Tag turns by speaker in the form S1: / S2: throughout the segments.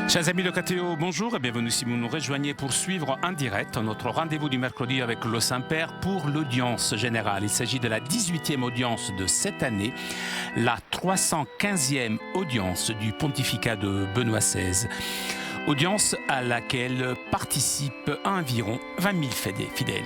S1: Chers amis de KTO, bonjour et bienvenue si vous nous rejoignez pour suivre en direct notre rendez-vous du mercredi avec le Saint-Père pour l'audience générale. Il s'agit de la 18e audience de cette année, la 315e audience du pontificat de Benoît XVI. Audience à laquelle participent environ 20 000 fidèles.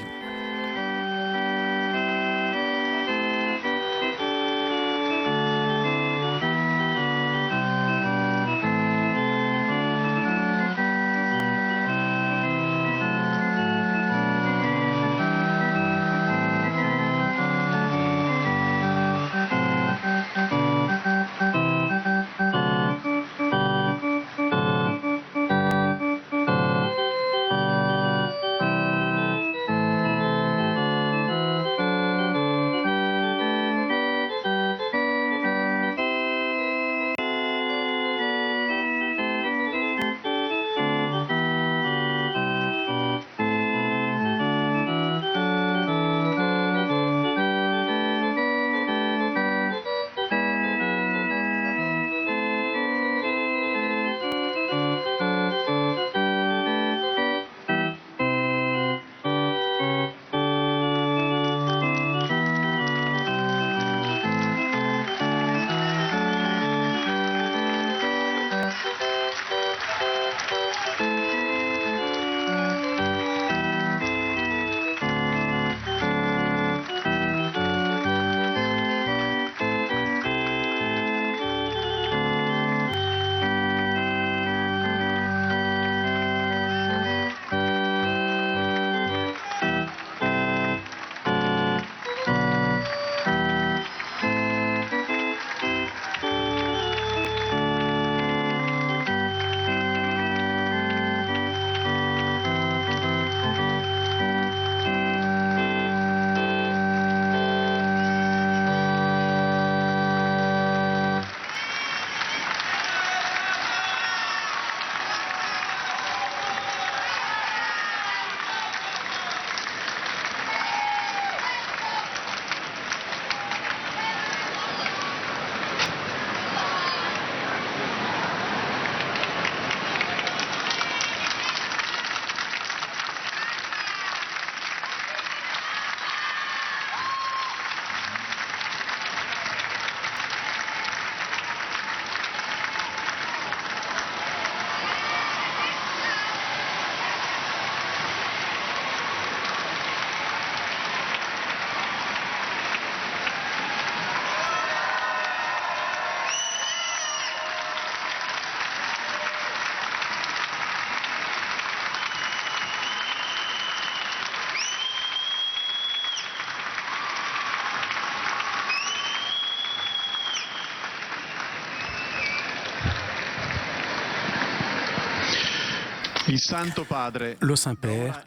S1: Le Saint-Père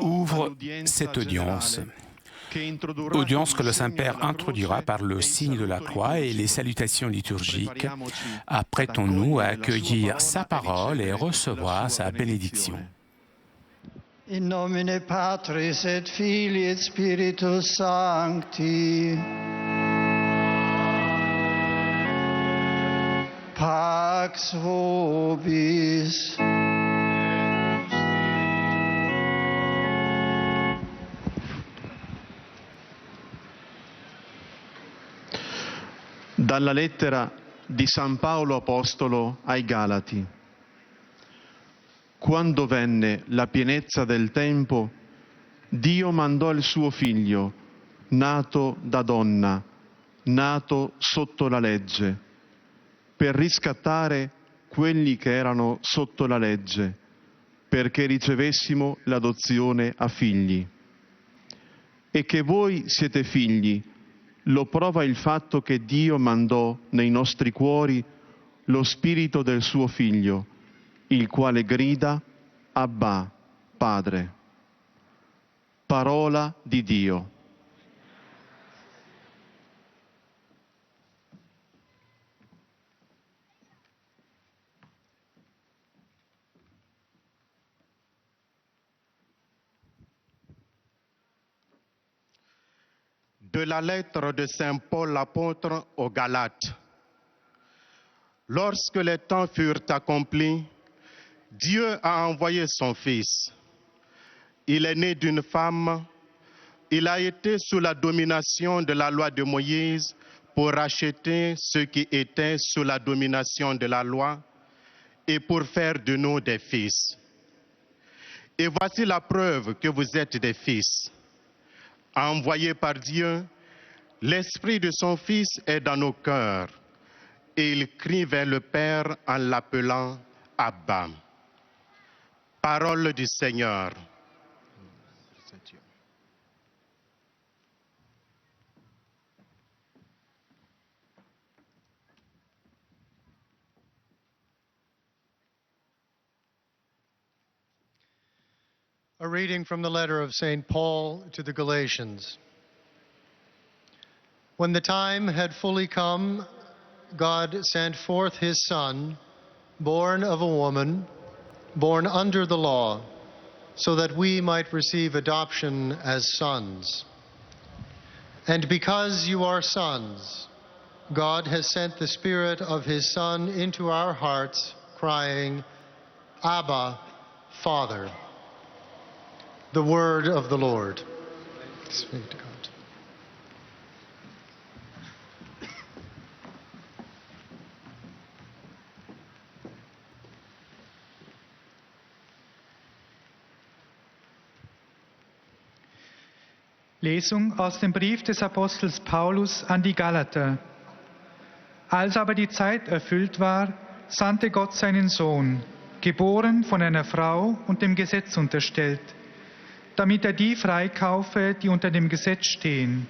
S1: ouvre cette audience que le Saint-Père introduira par le signe de la croix et les salutations liturgiques. Apprêtons-nous à accueillir sa parole et recevoir sa bénédiction.
S2: In nomine Patris et Filii et Spiritus Sancti. Pax vobis.
S3: Dalla lettera di San Paolo Apostolo ai Galati. Quando venne la pienezza del tempo, Dio mandò il suo figlio, nato da donna, nato sotto la legge, per riscattare quelli che erano sotto la legge, perché ricevessimo l'adozione a figli. E che voi siete figli, lo prova il fatto che Dio mandò nei nostri cuori lo spirito del suo Figlio, il quale grida Abba, Padre. Parola di Dio.
S4: De la lettre de Saint Paul l'apôtre aux Galates. Lorsque les temps furent accomplis, Dieu a envoyé son Fils. Il est né d'une femme. Il a été sous la domination de la loi de Moïse pour racheter ceux qui étaient sous la domination de la loi et pour faire de nous des fils. Et voici la preuve que vous êtes des fils. Envoyés par Dieu, l'Esprit de son Fils est dans nos cœurs et il crie vers le Père en l'appelant Abba. Parole du Seigneur.
S5: A reading from the letter of St. Paul to the Galatians. When the time had fully come, God sent forth his Son, born of a woman, born under the law, so that we might receive adoption as sons. And because you are sons, God has sent the Spirit of his Son into our hearts, crying, Abba, Father. The word of the Lord. Speak to God.
S6: Lesung aus dem Brief des Apostels Paulus an die Galater. Als aber die Zeit erfüllt war, sandte Gott seinen Sohn, geboren von einer Frau und dem Gesetz unterstellt, damit er die freikaufe, die unter dem Gesetz stehen,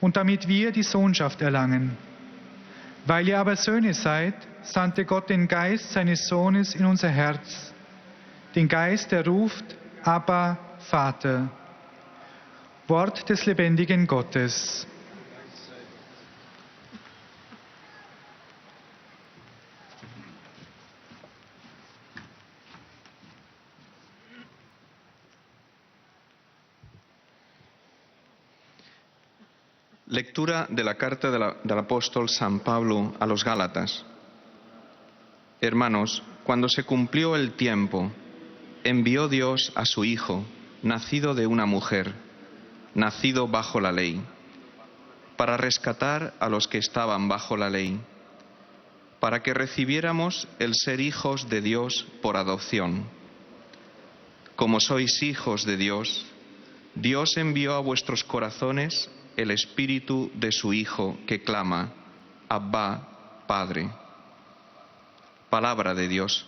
S6: und damit wir die Sohnschaft erlangen. Weil ihr aber Söhne seid, sandte Gott den Geist seines Sohnes in unser Herz, den Geist, der ruft, Abba, Vater. Wort des lebendigen Gottes.
S7: Lectura de la carta del apóstol San Pablo a los Gálatas. Hermanos, cuando se cumplió el tiempo, envió Dios a su Hijo, nacido de una mujer, nacido bajo la ley, para rescatar a los que estaban bajo la ley, para que recibiéramos el ser hijos de Dios por adopción. Como sois hijos de Dios, Dios envió a vuestros corazones el Espíritu de su Hijo que clama, Abba, Padre. Palabra de Dios.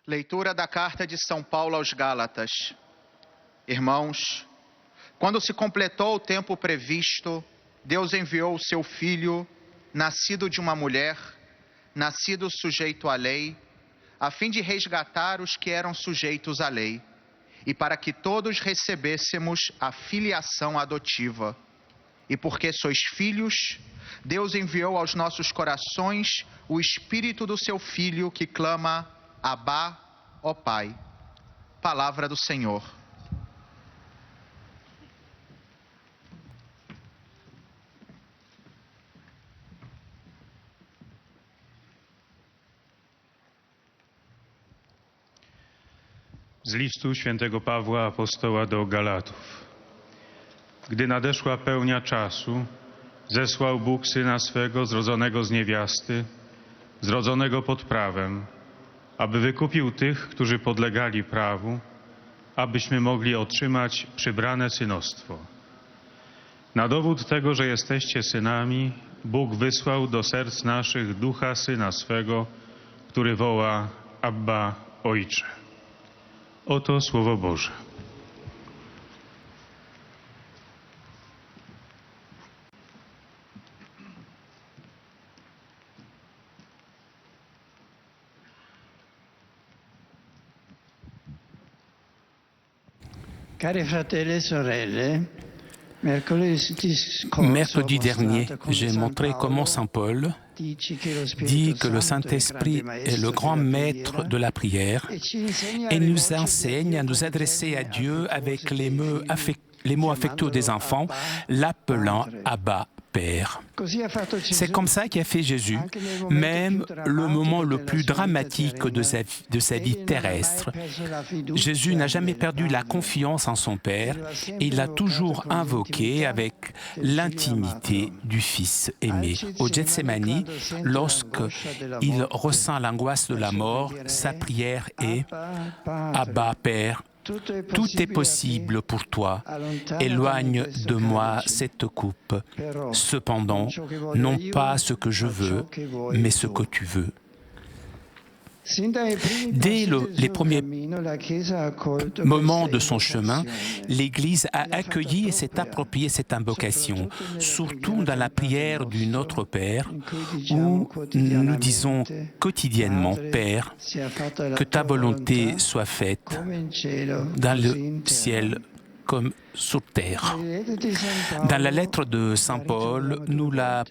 S8: Leitura da carta de São Paulo aos Gálatas. Irmãos, quando se completou o tempo previsto, Deus enviou o seu Filho, nascido de uma mulher, nascido sujeito à lei, a fim de resgatar os que eram sujeitos à lei, e para que todos recebêssemos a filiação adotiva. E porque sois filhos, Deus enviou aos nossos corações o Espírito do seu Filho que clama, Abba, ó Pai. Palavra do Senhor.
S9: Z listu świętego Pawła apostoła do Galatów. Gdy nadeszła pełnia czasu, zesłał Bóg Syna swego, zrodzonego z niewiasty, zrodzonego pod prawem, aby wykupił tych, którzy podlegali prawu, abyśmy mogli otrzymać przybrane synostwo. Na dowód tego, że jesteście synami, Bóg wysłał do serc naszych Ducha Syna swego, który woła, Abba, Ojcze. Oto Słowo Boże.
S2: Cari fratelli e sorelle, mercredi
S1: Mercredi dernier, j'ai montré comment Saint Paul dit que le Saint-Esprit est le grand maître de la prière et nous enseigne à nous adresser à Dieu avec les mots affectueux des enfants, l'appelant Abba, Père. C'est comme ça qu'a fait Jésus, même le moment le plus dramatique de sa vie terrestre. Jésus n'a jamais perdu la confiance en son Père et il l'a toujours invoqué avec l'intimité du Fils aimé. Au Gethsémani, lorsqu'il ressent l'angoisse de la mort, sa prière est « Abba, Père ». Tout est possible pour toi. Éloigne de moi cette coupe. Cependant, non pas ce que je veux, mais ce que tu veux. Dès les premiers moments de son chemin, l'Église a accueilli et s'est approprié cette invocation, surtout dans la prière du Notre Père, où nous disons quotidiennement, Père, que ta volonté soit faite dans le ciel comme sur terre. Dans la lettre de Saint Paul, nous la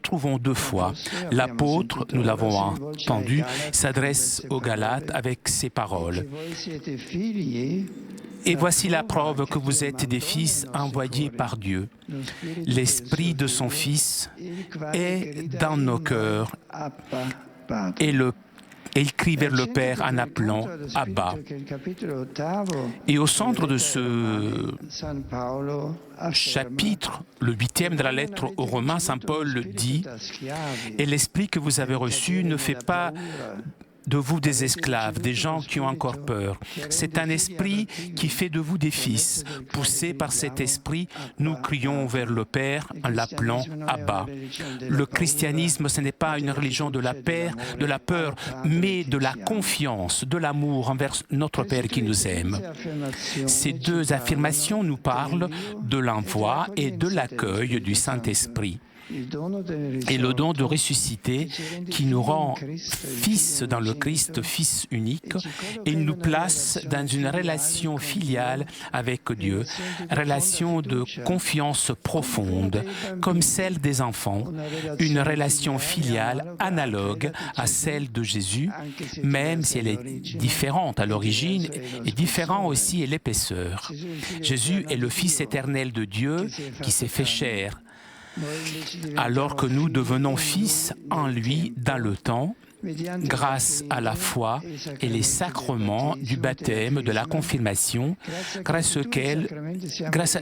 S1: trouvons deux fois. L'apôtre, nous l'avons entendu, s'adresse aux Galates avec ces paroles. Et voici la preuve que vous êtes des fils envoyés par Dieu. L'Esprit de son Fils est dans nos cœurs et il crie vers le Père en appelant Abba. Et au centre de ce chapitre, le 8e de la lettre aux Romains, Saint Paul dit « Et l'esprit que vous avez reçu ne fait pas de vous des esclaves, des gens qui ont encore peur. C'est un esprit qui fait de vous des fils. Poussés par cet esprit, nous crions vers le Père en l'appelant Abba. Le christianisme, ce n'est pas une religion de la peur, mais de la confiance, de l'amour envers notre Père qui nous aime. Ces deux affirmations nous parlent de l'envoi et de l'accueil du Saint-Esprit. Et le don de ressusciter qui nous rend fils dans le Christ, fils unique, et nous place dans une relation filiale avec Dieu, relation de confiance profonde, comme celle des enfants, une relation filiale analogue à celle de Jésus, même si elle est différente à l'origine et différente aussi à l'épaisseur. Jésus est le Fils éternel de Dieu qui s'est fait chair, alors que nous devenons fils en lui dans le temps, grâce à la foi et les sacrements du baptême, de la confirmation, grâce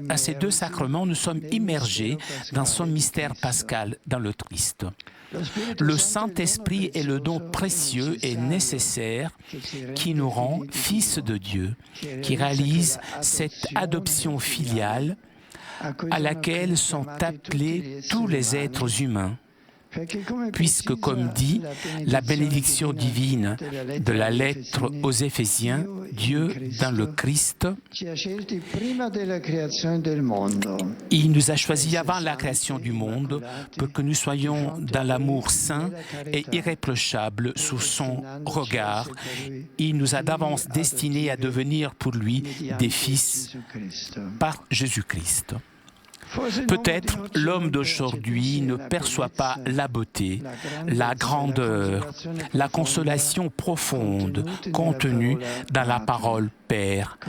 S1: à ces deux sacrements, nous sommes immergés dans son mystère pascal dans le Christ. Le Saint-Esprit est le don précieux et nécessaire qui nous rend fils de Dieu, qui réalise cette adoption filiale à laquelle sont appelés tous les êtres humains, puisque, comme dit la bénédiction divine de la lettre aux Éphésiens, Dieu, dans le Christ, il nous a choisis avant la création du monde pour que nous soyons dans l'amour saint et irréprochable sous son regard. Il nous a d'avance destinés à devenir pour lui des fils par Jésus-Christ. Peut-être l'homme d'aujourd'hui ne perçoit pas la beauté, la grandeur, la consolation profonde contenue dans la parole Père,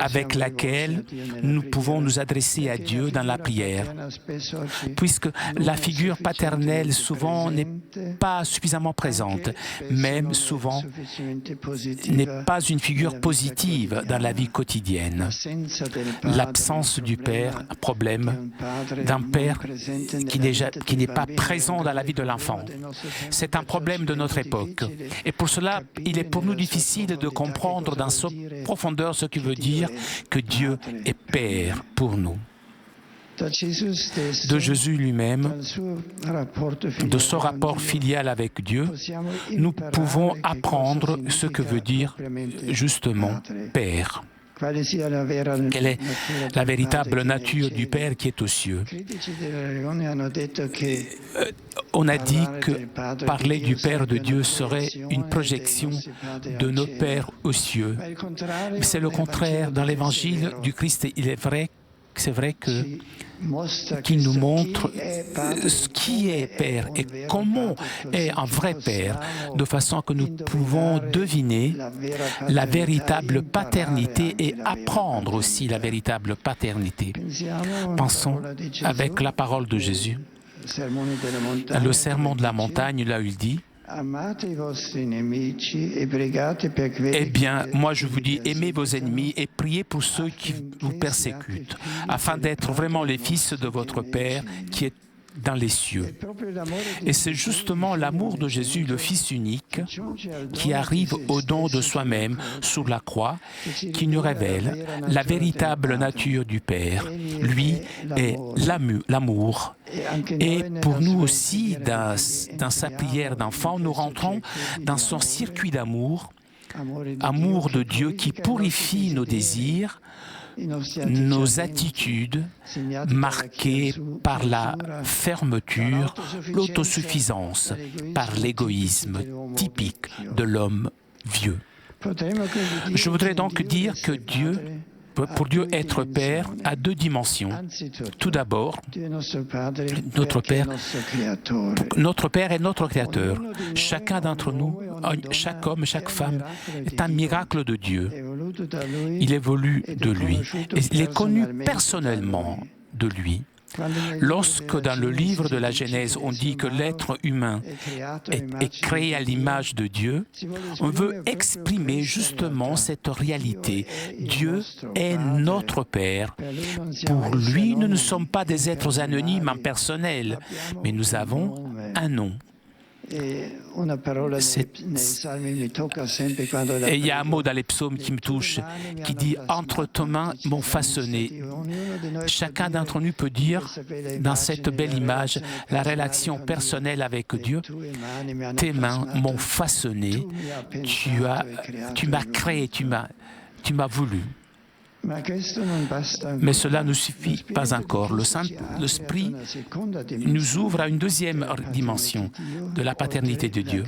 S1: avec laquelle nous pouvons nous adresser à Dieu dans la prière, puisque la figure paternelle souvent n'est pas suffisamment présente, même souvent n'est pas une figure positive dans la vie quotidienne. L'absence du Père, problème d'un Père qui n'est pas présent dans la vie de l'enfant. C'est un problème de notre époque. Et pour cela, il est pour nous difficile de comprendre dans sa profondeur ce qui veut dire que Dieu est Père pour nous. De Jésus lui-même, de son rapport filial avec Dieu, nous pouvons apprendre ce que veut dire justement Père. Quelle est la véritable nature du Père qui est aux cieux? On a dit que parler du Père de Dieu serait une projection de nos pères aux cieux. C'est le contraire. Dans l'évangile du Christ, il est vrai c'est vrai qu'il nous montre ce qui est Père et comment est un vrai Père, de façon que nous pouvons deviner la véritable paternité et apprendre aussi la véritable paternité. Pensons avec la parole de Jésus, le sermon de la montagne, là où il dit: eh bien, moi je vous dis, aimez vos ennemis et priez pour ceux qui vous persécutent, afin d'être vraiment les fils de votre Père qui est dans les cieux. Et c'est justement l'amour de Jésus, le Fils unique, qui arrive au don de soi-même sur la croix, qui nous révèle la véritable nature du Père. Lui est l'amour. Et pour nous aussi, dans sa prière d'enfant, nous rentrons dans son circuit d'amour, amour de Dieu qui purifie nos désirs, nos attitudes marquées par la fermeture, l'autosuffisance, par l'égoïsme typique de l'homme vieux. Je voudrais donc dire que pour Dieu être Père a deux dimensions. Tout d'abord, notre Père est notre Créateur. Chacun d'entre nous, chaque homme, chaque femme est un miracle de Dieu. Il évolue de lui. Et il est connu personnellement de lui. Lorsque dans le livre de la Genèse, on dit que l'être humain est créé à l'image de Dieu, on veut exprimer justement cette réalité. Dieu est notre Père. Pour lui, nous ne sommes pas des êtres anonymes, impersonnels, mais nous avons un nom. Et il y a un mot dans les psaumes qui me touche, qui dit « Entre tes mains m'ont façonné ». Chacun d'entre nous peut dire, dans cette belle image, la relation personnelle avec Dieu. Tes mains m'ont façonné, tu m'as créé, tu m'as voulu. Mais cela ne suffit pas encore. L'Esprit nous ouvre à une deuxième dimension de la paternité de Dieu,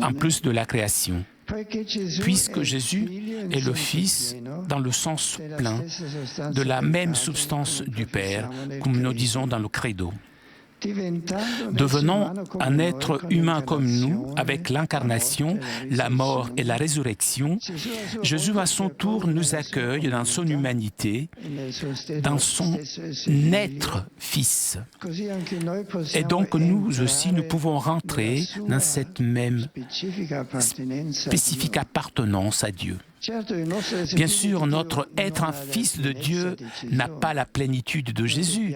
S1: en plus de la création. Puisque Jésus est le Fils dans le sens plein de la même substance du Père, comme nous disons dans le Credo. Devenant un être humain comme nous, avec l'incarnation, la mort et la résurrection, Jésus à son tour nous accueille dans son humanité, dans son être Fils. Et donc nous aussi, nous pouvons rentrer dans cette même spécifique appartenance à Dieu. Bien sûr, notre être un fils de Dieu n'a pas la plénitude de Jésus,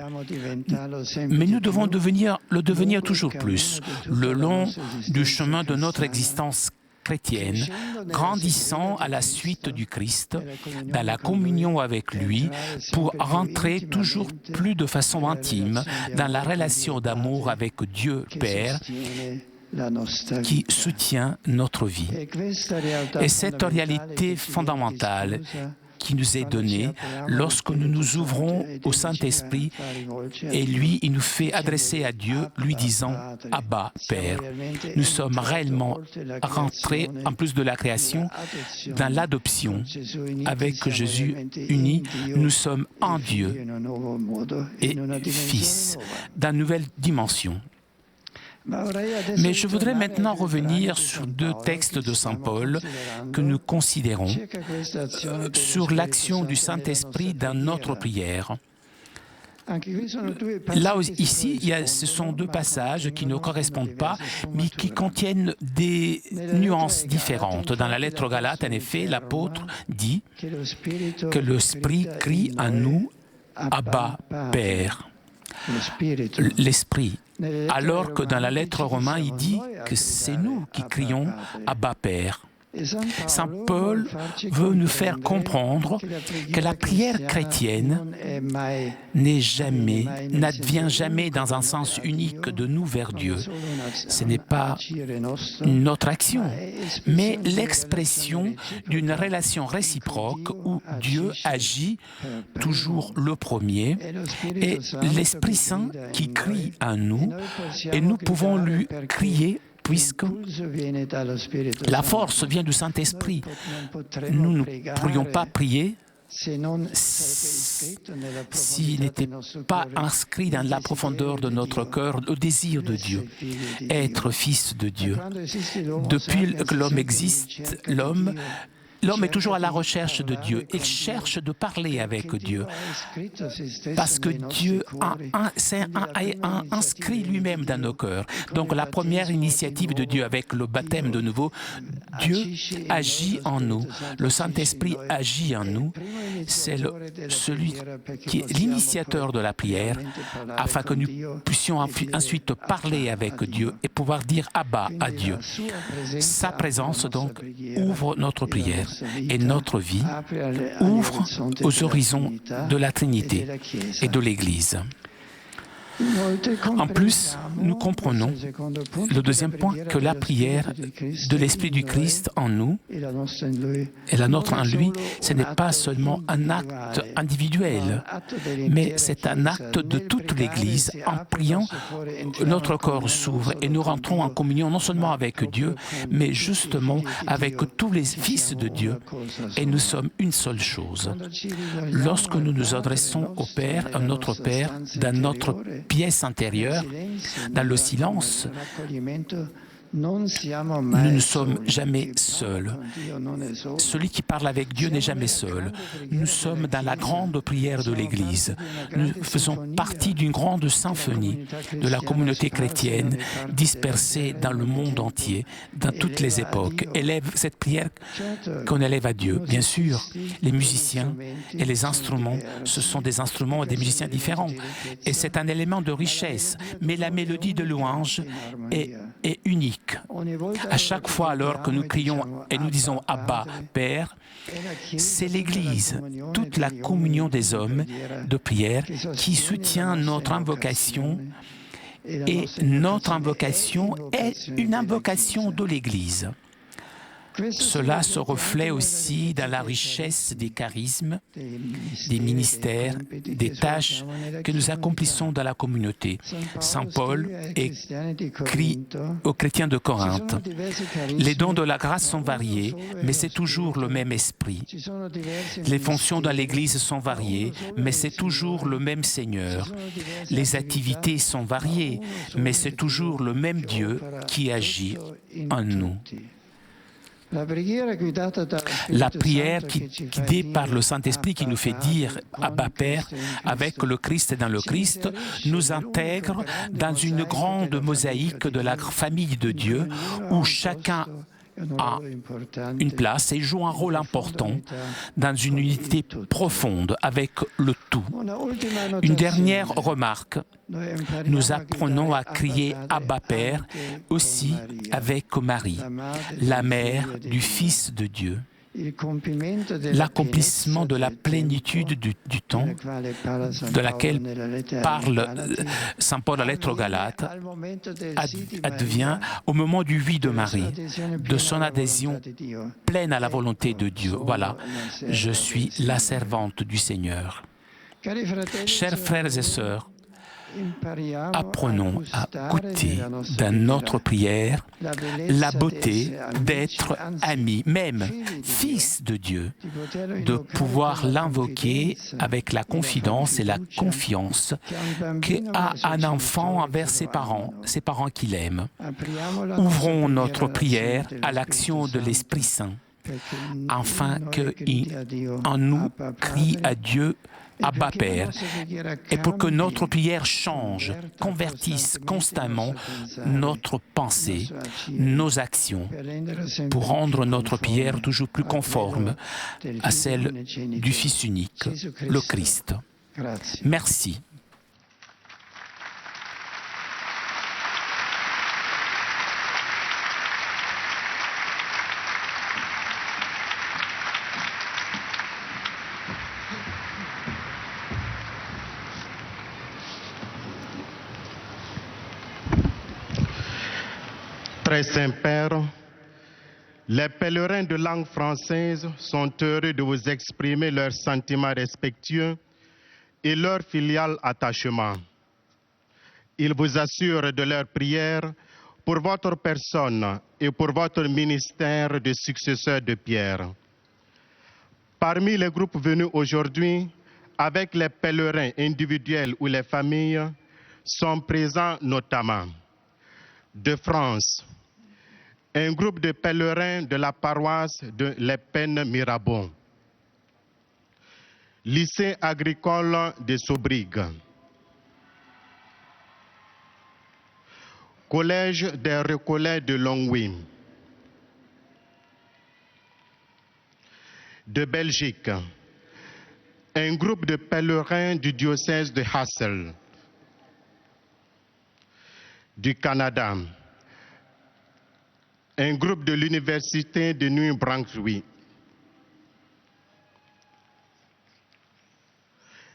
S1: mais nous devons le devenir toujours plus, le long du chemin de notre existence chrétienne, grandissant à la suite du Christ, dans la communion avec lui, pour rentrer toujours plus de façon intime dans la relation d'amour avec Dieu Père, qui soutient notre vie. Et cette réalité fondamentale qui nous est donnée lorsque nous nous ouvrons au Saint-Esprit et lui, il nous fait adresser à Dieu, lui disant « Abba, Père ». Nous sommes réellement rentrés, en plus de la création, dans l'adoption. Avec Jésus uni, nous sommes en Dieu et Fils, dans une nouvelle dimension. Mais je voudrais maintenant revenir sur deux textes de Saint Paul que nous considérons sur l'action du Saint-Esprit dans notre prière. Là, ici, ce sont deux passages qui ne correspondent pas, mais qui contiennent des nuances différentes. Dans la lettre aux Galates, en effet, l'apôtre dit que l'Esprit crie à nous « Abba, Père ». L'Esprit. Alors que dans la lettre aux Romains, il dit que c'est nous qui crions « Abba, Père ». Saint Paul veut nous faire comprendre que la prière chrétienne n'advient jamais dans un sens unique de nous vers Dieu. Ce n'est pas notre action, mais l'expression d'une relation réciproque où Dieu agit toujours le premier et l'Esprit Saint qui crie à nous et nous pouvons lui crier puisque la force vient du Saint-Esprit. Nous ne pourrions pas prier s'il n'était pas inscrit dans la profondeur de notre cœur le désir de Dieu, être fils de Dieu. Depuis que l'homme existe, l'homme est toujours à la recherche de Dieu. Il cherche de parler avec Dieu. Parce que Dieu a inscrit lui-même dans nos cœurs. Donc la première initiative de Dieu avec le baptême de nouveau, Dieu agit en nous. Le Saint-Esprit agit en nous. C'est celui qui est l'initiateur de la prière, afin que nous puissions ensuite parler avec Dieu et pouvoir dire Abba à Dieu. Sa présence donc ouvre notre prière. Et notre vie ouvre aux horizons de la Trinité et de l'Église. En plus, nous comprenons, le deuxième point, que la prière de l'Esprit du Christ en nous et la nôtre en lui, ce n'est pas seulement un acte individuel, mais c'est un acte de toute l'Église. En priant, notre corps s'ouvre et nous rentrons en communion non seulement avec Dieu, mais justement avec tous les fils de Dieu. Et nous sommes une seule chose. Lorsque nous nous adressons au Père, à notre Père, dans notre pièce intérieure, dans le silence, nous ne sommes jamais seuls. Celui qui parle avec Dieu n'est jamais seul. Nous sommes dans la grande prière de l'Église. Nous faisons partie d'une grande symphonie de la communauté chrétienne dispersée dans le monde entier, dans toutes les époques. Élève cette prière qu'on élève à Dieu. Bien sûr, les musiciens et les instruments, ce sont des instruments et des musiciens différents. Et c'est un élément de richesse. Mais la mélodie de louange est unique. À chaque fois alors que nous crions et nous disons Abba, Père, c'est l'Église, toute la communion des hommes de prière qui soutient notre invocation, et notre invocation est une invocation de l'Église. Cela se reflète aussi dans la richesse des charismes, des ministères, des tâches que nous accomplissons dans la communauté. Saint Paul écrit aux chrétiens de Corinthe, « Les dons de la grâce sont variés, mais c'est toujours le même esprit. Les fonctions dans l'Église sont variées, mais c'est toujours le même Seigneur. Les activités sont variées, mais c'est toujours le même Dieu qui agit en nous. » La prière guidée par le Saint-Esprit qui nous fait dire « Abba Père » avec le Christ et dans le Christ nous intègre dans une grande mosaïque de la famille de Dieu où chacun a une place et joue un rôle important dans une unité profonde avec le tout. Une dernière remarque, nous apprenons à crier Abba Père aussi avec Marie, la mère du Fils de Dieu. L'accomplissement de la plénitude du temps de laquelle parle Saint Paul à la lettre aux Galates advient au moment du oui de Marie, de son adhésion pleine à la volonté de Dieu. Voilà, je suis la servante du Seigneur. Chers frères et sœurs, apprenons à goûter dans notre prière la beauté d'être amis, même fils de Dieu, de pouvoir l'invoquer avec la confidence et la confiance qu'a un enfant envers ses parents qu'il aime. Ouvrons notre prière à l'action de l'Esprit Saint, afin qu'en nous crie à Dieu Abba Père, et pour que notre prière change, convertisse constamment notre pensée, nos actions, pour rendre notre prière toujours plus conforme à celle du Fils unique, le Christ. Merci.
S4: Très Saint-Père, les pèlerins de langue française sont heureux de vous exprimer leurs sentiments respectueux et leur filial attachement. Ils vous assurent de leur prière pour votre personne et pour votre ministère de successeur de Pierre. Parmi les groupes venus aujourd'hui, avec les pèlerins individuels ou les familles, sont présents notamment de France, un groupe de pèlerins de la paroisse de Les Pennes Mirabeau, lycée agricole de Sobrigue, collège des Récollets de Longwy, de Belgique, un groupe de pèlerins du diocèse de Hassel, du Canada, un groupe de l'université de New Brunswick,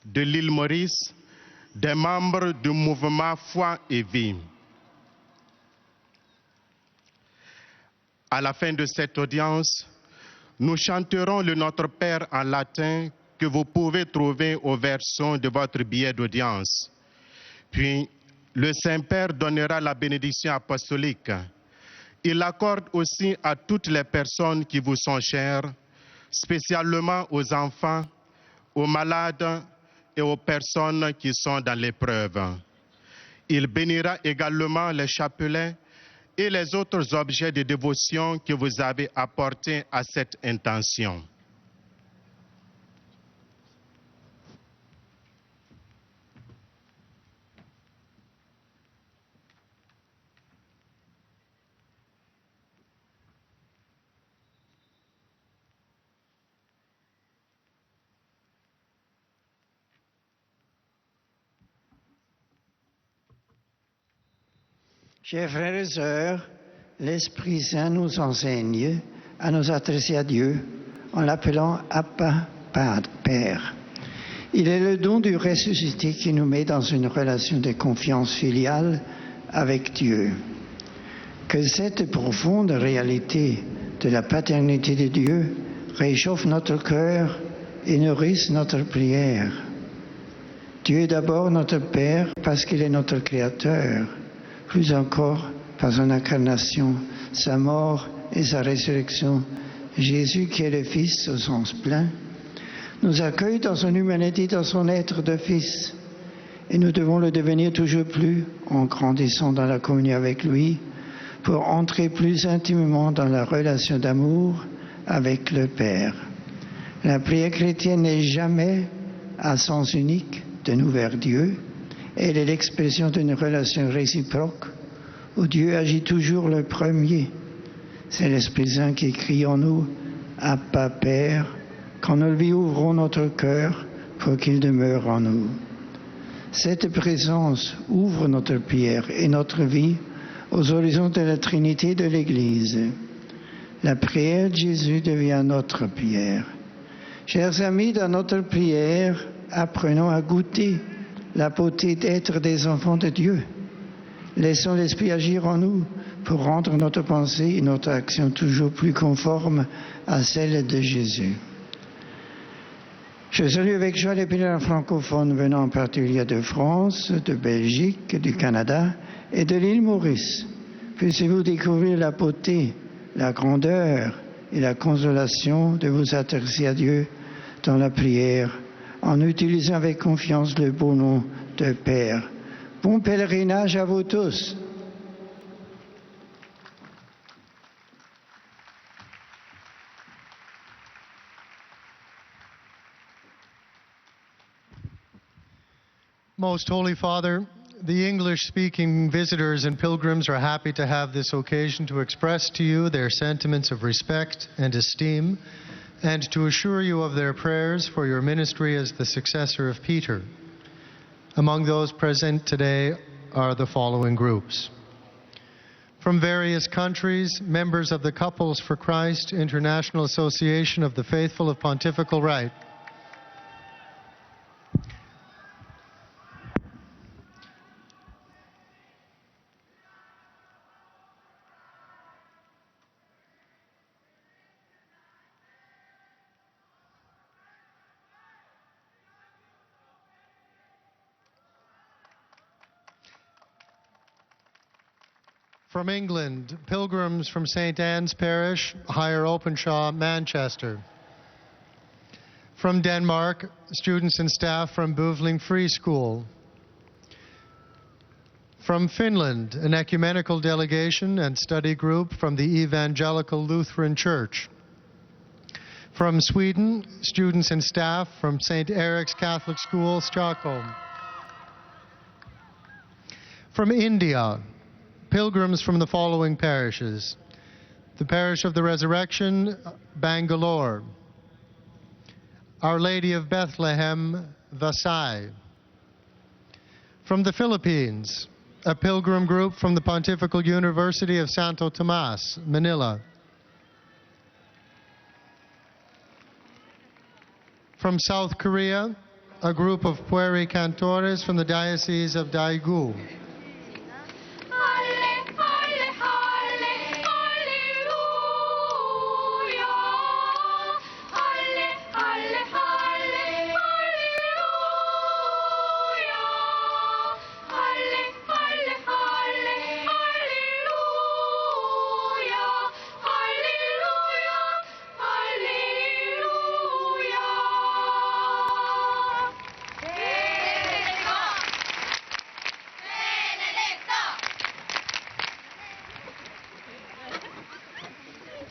S4: de l'île Maurice, des membres du mouvement Foi et Vie. À la fin de cette audience, nous chanterons le Notre Père en latin que vous pouvez trouver au version de votre billet d'audience. Puis, le Saint-Père donnera la bénédiction apostolique. Il l'accorde aussi à toutes les personnes qui vous sont chères, spécialement aux enfants, aux malades et aux personnes qui sont dans l'épreuve. Il bénira également les chapelets et les autres objets de dévotion que vous avez apportés à cette intention.
S2: Chers frères et sœurs, l'Esprit Saint nous enseigne à nous adresser à Dieu en l'appelant Abba, Père. Il est le don du ressuscité qui nous met dans une relation de confiance filiale avec Dieu. Que cette profonde réalité de la paternité de Dieu réchauffe notre cœur et nourrisse notre prière. Dieu est d'abord notre Père parce qu'il est notre Créateur. Plus encore, par son incarnation, sa mort et sa résurrection, Jésus, qui est le Fils au sens plein, nous accueille dans son humanité, dans son être de Fils. Et nous devons le devenir toujours plus en grandissant dans la communion avec lui, pour entrer plus intimement dans la relation d'amour avec le Père. La prière chrétienne n'est jamais à sens unique de nous vers Dieu. Elle est l'expression d'une relation réciproque où Dieu agit toujours le premier. C'est l'Esprit Saint qui crie en nous « Abba, Père » quand nous lui ouvrons notre cœur pour qu'il demeure en nous. Cette présence ouvre notre prière et notre vie aux horizons de la Trinité de l'Église. La prière de Jésus devient notre prière. Chers amis, dans notre prière, apprenons à goûter la beauté d'être des enfants de Dieu. Laissons l'Esprit agir en nous pour rendre notre pensée et notre action toujours plus conformes à celle de Jésus. Je salue avec joie les pèlerins francophones venant en particulier de France, de Belgique, du Canada et de l'île Maurice. Puissiez-vous découvrir la beauté, la grandeur et la consolation de vous adresser à Dieu dans la prière en utilisant avec confiance le beau nom de Père. Bon pèlerinage à vous tous.
S5: Most Holy Father, the English-speaking visitors and pilgrims are happy to have this occasion to express to you their sentiments of respect and esteem, and to assure you of their prayers for your ministry as the successor of Peter. Among those present today are the following groups. From various countries, members of the Couples for Christ International Association of the Faithful of Pontifical Right. From England, pilgrims from St. Anne's Parish, Higher Openshaw, Manchester. From Denmark, students and staff from Bøvling Free School. From Finland, an ecumenical delegation and study group from the Evangelical Lutheran Church. From Sweden, students and staff from St. Erik's Catholic School, Stockholm. From India, pilgrims from the following parishes: the Parish of the Resurrection, Bangalore; Our Lady of Bethlehem, Vasai. From the Philippines, a pilgrim group from the Pontifical University of Santo Tomas, Manila. From South Korea, a group of Pueri Cantores from the Diocese of Daegu.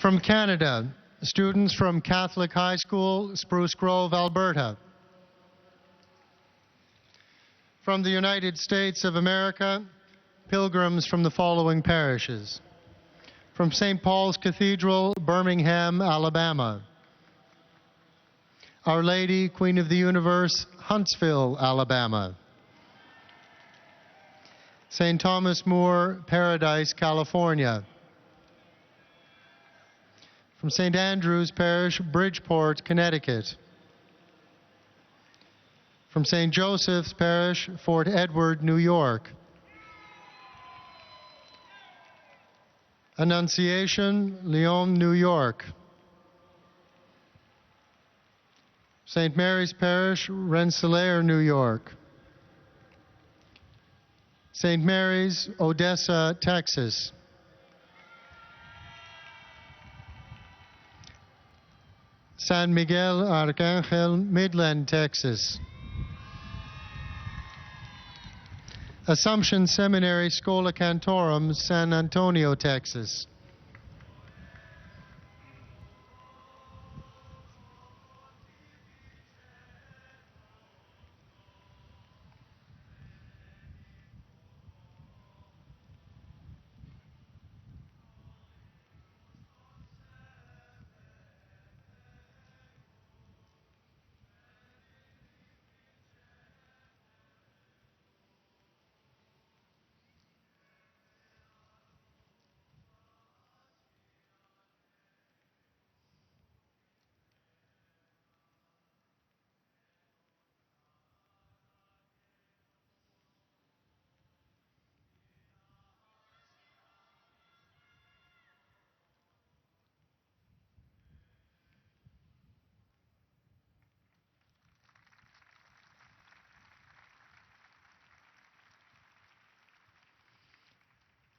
S5: From Canada, students from Catholic High School, Spruce Grove, Alberta. From the United States of America, pilgrims from the following parishes: from St. Paul's Cathedral, Birmingham, Alabama; Our Lady, Queen of the Universe, Huntsville, Alabama; St. Thomas More, Paradise, California; from St. Andrew's Parish, Bridgeport, Connecticut; from St. Joseph's Parish, Fort Edward, New York; Annunciation, Lyon, New York; St. Mary's Parish, Rensselaer, New York; St. Mary's, Odessa, Texas; San Miguel Arcangel, Midland, Texas; Assumption Seminary Schola Cantorum, San Antonio, Texas;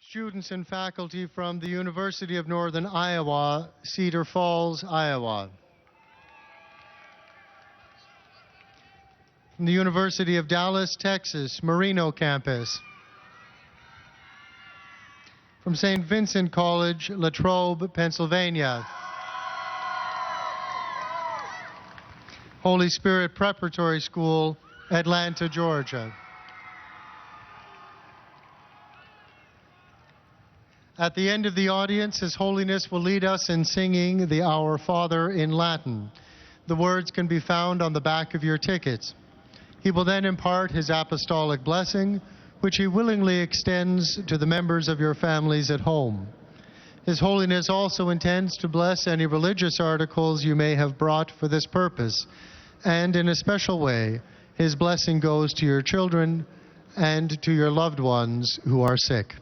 S5: students and faculty from the University of Northern Iowa, Cedar Falls, Iowa; from the University of Dallas, Texas, Marino campus; from St. Vincent College, Latrobe, Pennsylvania; Holy Spirit Preparatory School, Atlanta, Georgia. At the end of the audience, His Holiness will lead us in singing the Our Father in Latin. The words can be found on the back of your tickets. He will then impart his apostolic blessing, which he willingly extends to the members of your families at home. His Holiness also intends to bless any religious articles you may have brought for this purpose, and in a special way, his blessing goes to your children and to your loved ones who are sick.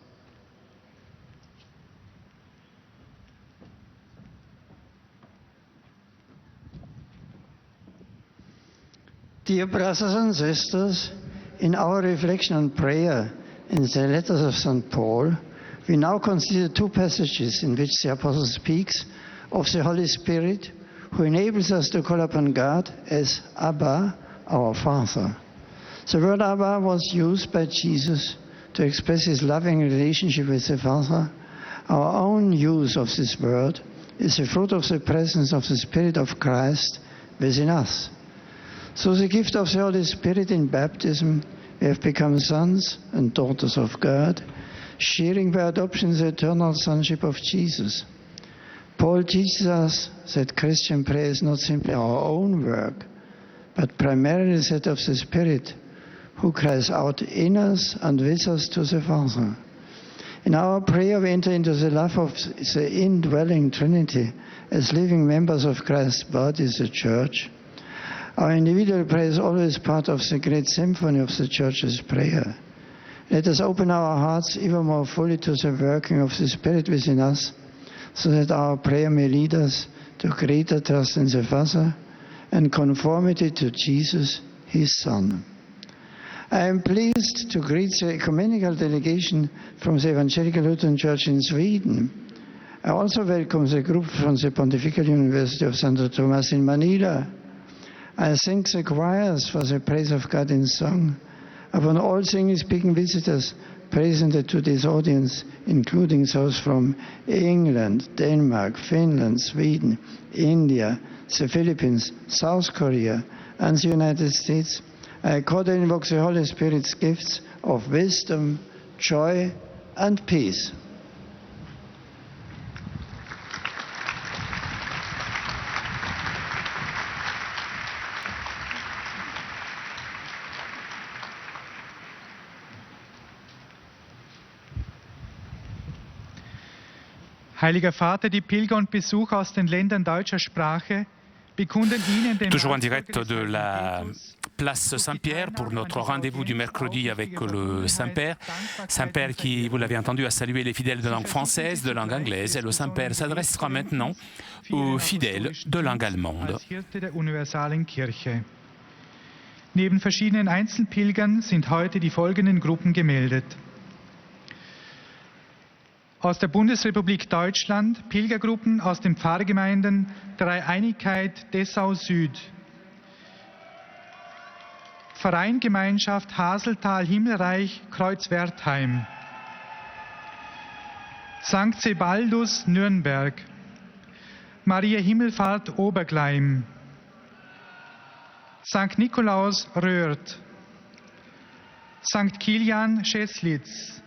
S2: Dear brothers and sisters, in our reflection and prayer in the letters of St. Paul, we now consider two passages in which the Apostle speaks of the Holy Spirit, who enables us to call upon God as Abba, our Father. The word Abba was used by Jesus to express his loving relationship with the Father. Our own use of this word is the fruit of the presence of the Spirit of Christ within us. Through the gift of the Holy Spirit in baptism, we have become sons and daughters of God, sharing by adoption the eternal sonship of Jesus. Paul teaches us that Christian prayer is not simply our own work, but primarily that of the Spirit, who cries out in us and with us to the Father. In our prayer, we enter into the love of the indwelling Trinity as living members of Christ's body, the Church. Our individual prayer is always part of the great symphony of the Church's prayer. Let us open our hearts even more fully to the working of the Spirit within us, so that our prayer may lead us to greater trust in the Father and conformity to Jesus, his Son. I am pleased to greet the ecumenical delegation from the Evangelical Lutheran Church in Sweden. I also welcome the group from the Pontifical University of Santo Tomas in Manila. I thank the choirs for the praise of God in song. Upon all English-speaking visitors present at today's audience, including those from England, Denmark, Finland, Sweden, India, the Philippines, South Korea, and the United States, I cordially invoke the Holy Spirit's gifts of wisdom, joy, and peace.
S6: Heiliger Vater, die Pilger und Besucher aus den Ländern deutscher Sprache bekunden Ihnen den
S1: Toujours en direct de la place Saint-Pierre pour notre rendez-vous du mercredi avec le Saint-Père. Saint-Père qui, vous l'avez entendu, a salué les fidèles de langue française, de langue anglaise. Et le Saint-Père s'adressera maintenant aux fidèles de langue allemande.
S6: Als Hirte der universalen Kirche. Neben verschiedenen Einzelpilgern sind heute die folgenden Gruppen gemeldet. Aus der Bundesrepublik Deutschland Pilgergruppen aus den Pfarrgemeinden Dreieinigkeit Dessau Süd, Verein Gemeinschaft Haseltal Himmelreich Kreuzwertheim, St. Sebaldus Nürnberg, Maria Himmelfahrt Obergleim, St. Nikolaus Röhrt, St. Kilian Scheslitz,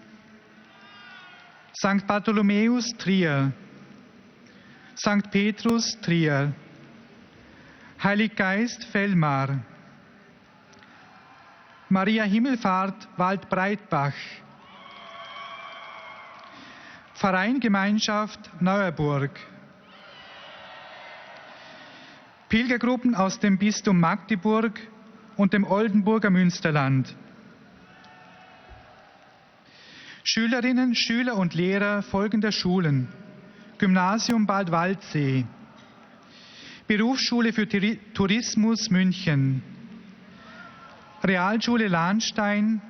S6: St. Bartholomäus Trier, St. Petrus Trier, Heilig Geist Fellmar, Maria Himmelfahrt Waldbreitbach, Verein Gemeinschaft Neuerburg, Pilgergruppen aus dem Bistum Magdeburg und dem Oldenburger Münsterland, Schülerinnen, Schüler und Lehrer folgender Schulen: Gymnasium Bad Waldsee, Berufsschule für Tourismus München, Realschule Lahnstein,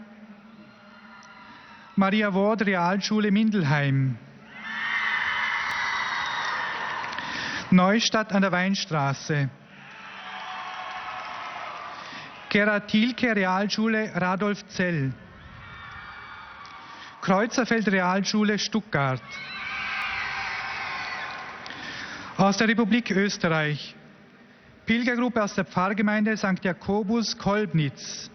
S6: Maria Ward Realschule Mindelheim, Neustadt an der Weinstraße, Gerhard Thielke Realschule Radolfzell, Kreuzerfeld Realschule Stuttgart. Aus der Republik Österreich Pilgergruppe aus der Pfarrgemeinde St. Jakobus Kolbnitz,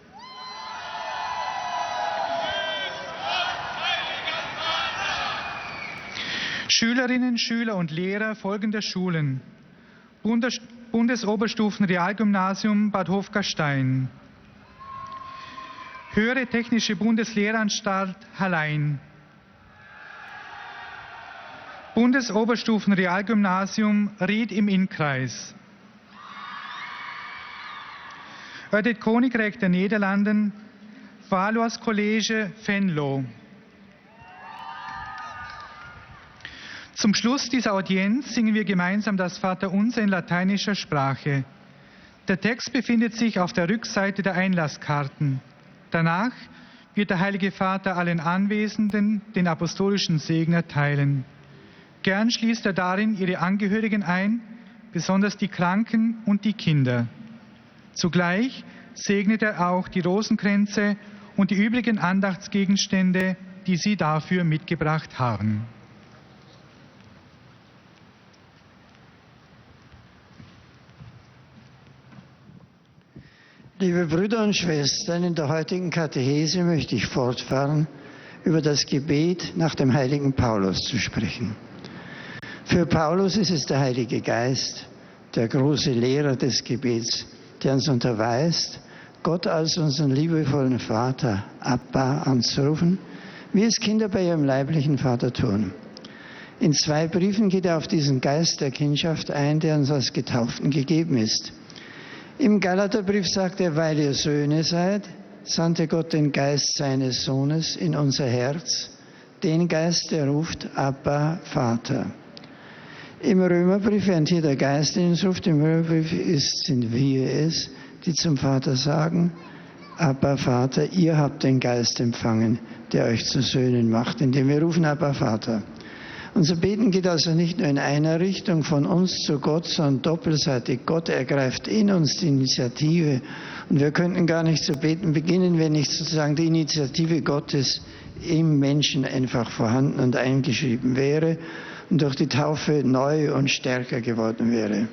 S6: Schülerinnen, Schüler und Lehrer folgender Schulen: Bundesoberstufen Realgymnasium Bad Hofgastein, Höhere Technische Bundeslehranstalt Hallein, Bundesoberstufen Realgymnasium Ried im Innkreis, Het Koninkrijk der Nederlanden, Valois College Venlo. Zum Schluss dieser Audienz singen wir gemeinsam das Vaterunser in lateinischer Sprache. Der Text befindet sich auf der Rückseite der Einlasskarten. Danach wird der Heilige Vater allen Anwesenden den apostolischen Segen erteilen. Gern schließt er darin ihre Angehörigen ein, besonders die Kranken und die Kinder. Zugleich segnet er auch die Rosenkränze und die übrigen Andachtsgegenstände, die Sie dafür mitgebracht haben.
S2: Liebe Brüder und Schwestern, in der heutigen Katechese möchte ich fortfahren, über das Gebet nach dem heiligen Paulus zu sprechen. Für Paulus ist es der Heilige Geist, der große Lehrer des Gebets, der uns unterweist, Gott als unseren liebevollen Vater, Abba, anzurufen, wie es Kinder bei ihrem leiblichen Vater tun. In 2 Briefen geht er auf diesen Geist der Kindschaft ein, der uns als Getauften gegeben ist. Im Galaterbrief sagt er, weil ihr Söhne seid, sandte Gott den Geist seines Sohnes in unser Herz, den Geist, der ruft, Abba, Vater. Im Römerbrief, während hier der Geist in uns ruft, im Römerbrief sind wir es, die zum Vater sagen, Abba, Vater, ihr habt den Geist empfangen, der euch zu Söhnen macht, indem wir rufen, Abba, Vater. Unser Beten geht also nicht nur in einer Richtung von uns zu Gott, sondern doppelseitig. Gott ergreift in uns die Initiative. Und wir könnten gar nicht zu beten beginnen, wenn nicht sozusagen die Initiative Gottes im Menschen einfach vorhanden und eingeschrieben wäre und durch die Taufe neu und stärker geworden wäre.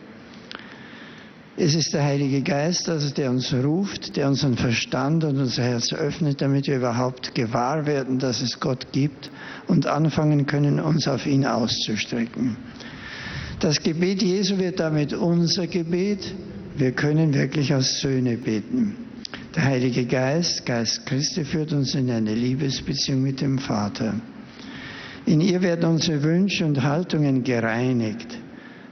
S2: Es ist der Heilige Geist, also der uns ruft, der unseren Verstand und unser Herz öffnet, damit wir überhaupt gewahr werden, dass es Gott gibt und anfangen können, uns auf ihn auszustrecken. Das Gebet Jesu wird damit unser Gebet. Wir können wirklich als Söhne beten. Der Heilige Geist, Geist Christi, führt uns in eine Liebesbeziehung mit dem Vater. In ihr werden unsere Wünsche und Haltungen gereinigt.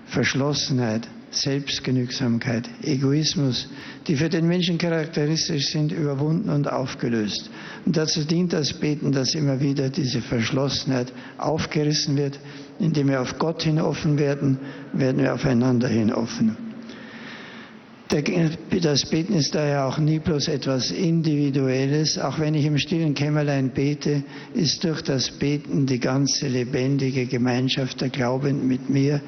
S2: Verschlossenheit, Selbstgenügsamkeit, Egoismus, die für den Menschen charakteristisch sind, überwunden und aufgelöst. Und dazu dient das Beten, dass immer wieder diese Verschlossenheit aufgerissen wird. Indem wir auf Gott hin offen werden, werden wir aufeinander hin offen. Das Beten ist daher auch nie bloß etwas Individuelles. Auch wenn ich im stillen Kämmerlein bete, ist durch das Beten die ganze lebendige Gemeinschaft der Glaubenden mit mir.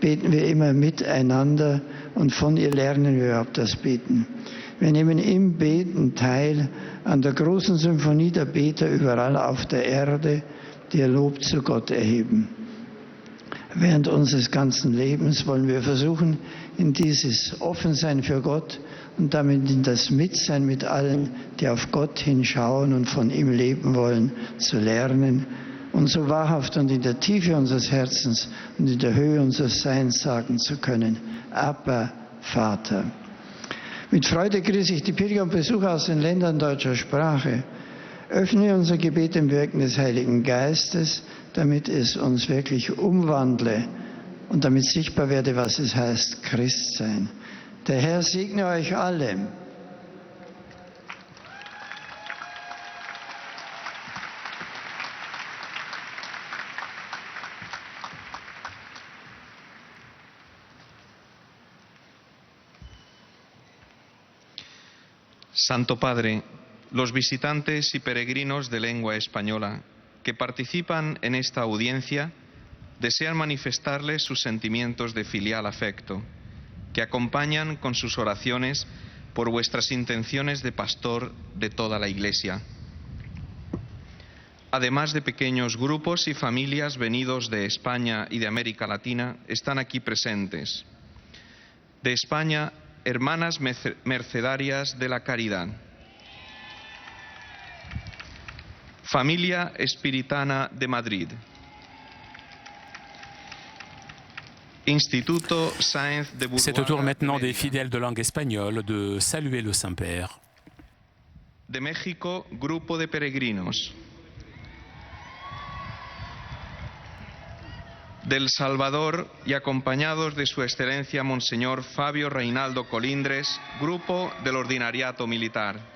S2: Beten wir immer miteinander und von ihr lernen wir überhaupt das Beten. Wir nehmen im Beten teil an der großen Symphonie der Beter überall auf der Erde, die ihr Lob zu Gott erheben. Während unseres ganzen Lebens wollen wir versuchen, in dieses Offensein für Gott und damit in das Mitsein mit allen, die auf Gott hinschauen und von ihm leben wollen, zu lernen und so wahrhaft und in der Tiefe unseres Herzens und in der Höhe unseres Seins sagen zu können, Abba, Vater. Mit Freude grüße ich die Pilger und Besucher aus den Ländern deutscher Sprache. Öffnen wir unser Gebet im Wirken des Heiligen Geistes, damit es uns wirklich umwandle und damit sichtbar werde, was es heißt, Christ sein. Der Herr segne euch alle.
S7: Santo Padre, los visitantes y peregrinos de lengua española que participan en esta audiencia desean manifestarles sus sentimientos de filial afecto, que acompañan con sus oraciones por vuestras intenciones de pastor de toda la Iglesia. Además de pequeños grupos y familias venidos de España y de América Latina, están aquí presentes. De España, Hermanas Mercedarias de la Caridad. Familia Espiritana de Madrid. Instituto Sáenz de Buruaga.
S1: C'est au tour maintenant des fidèles de langue espagnole de saluer le Saint-Père.
S7: De México, grupo de peregrinos. Del Salvador y acompañados de su excelencia Monseñor Fabio Reinaldo Colindres, grupo del Ordinariato Militar.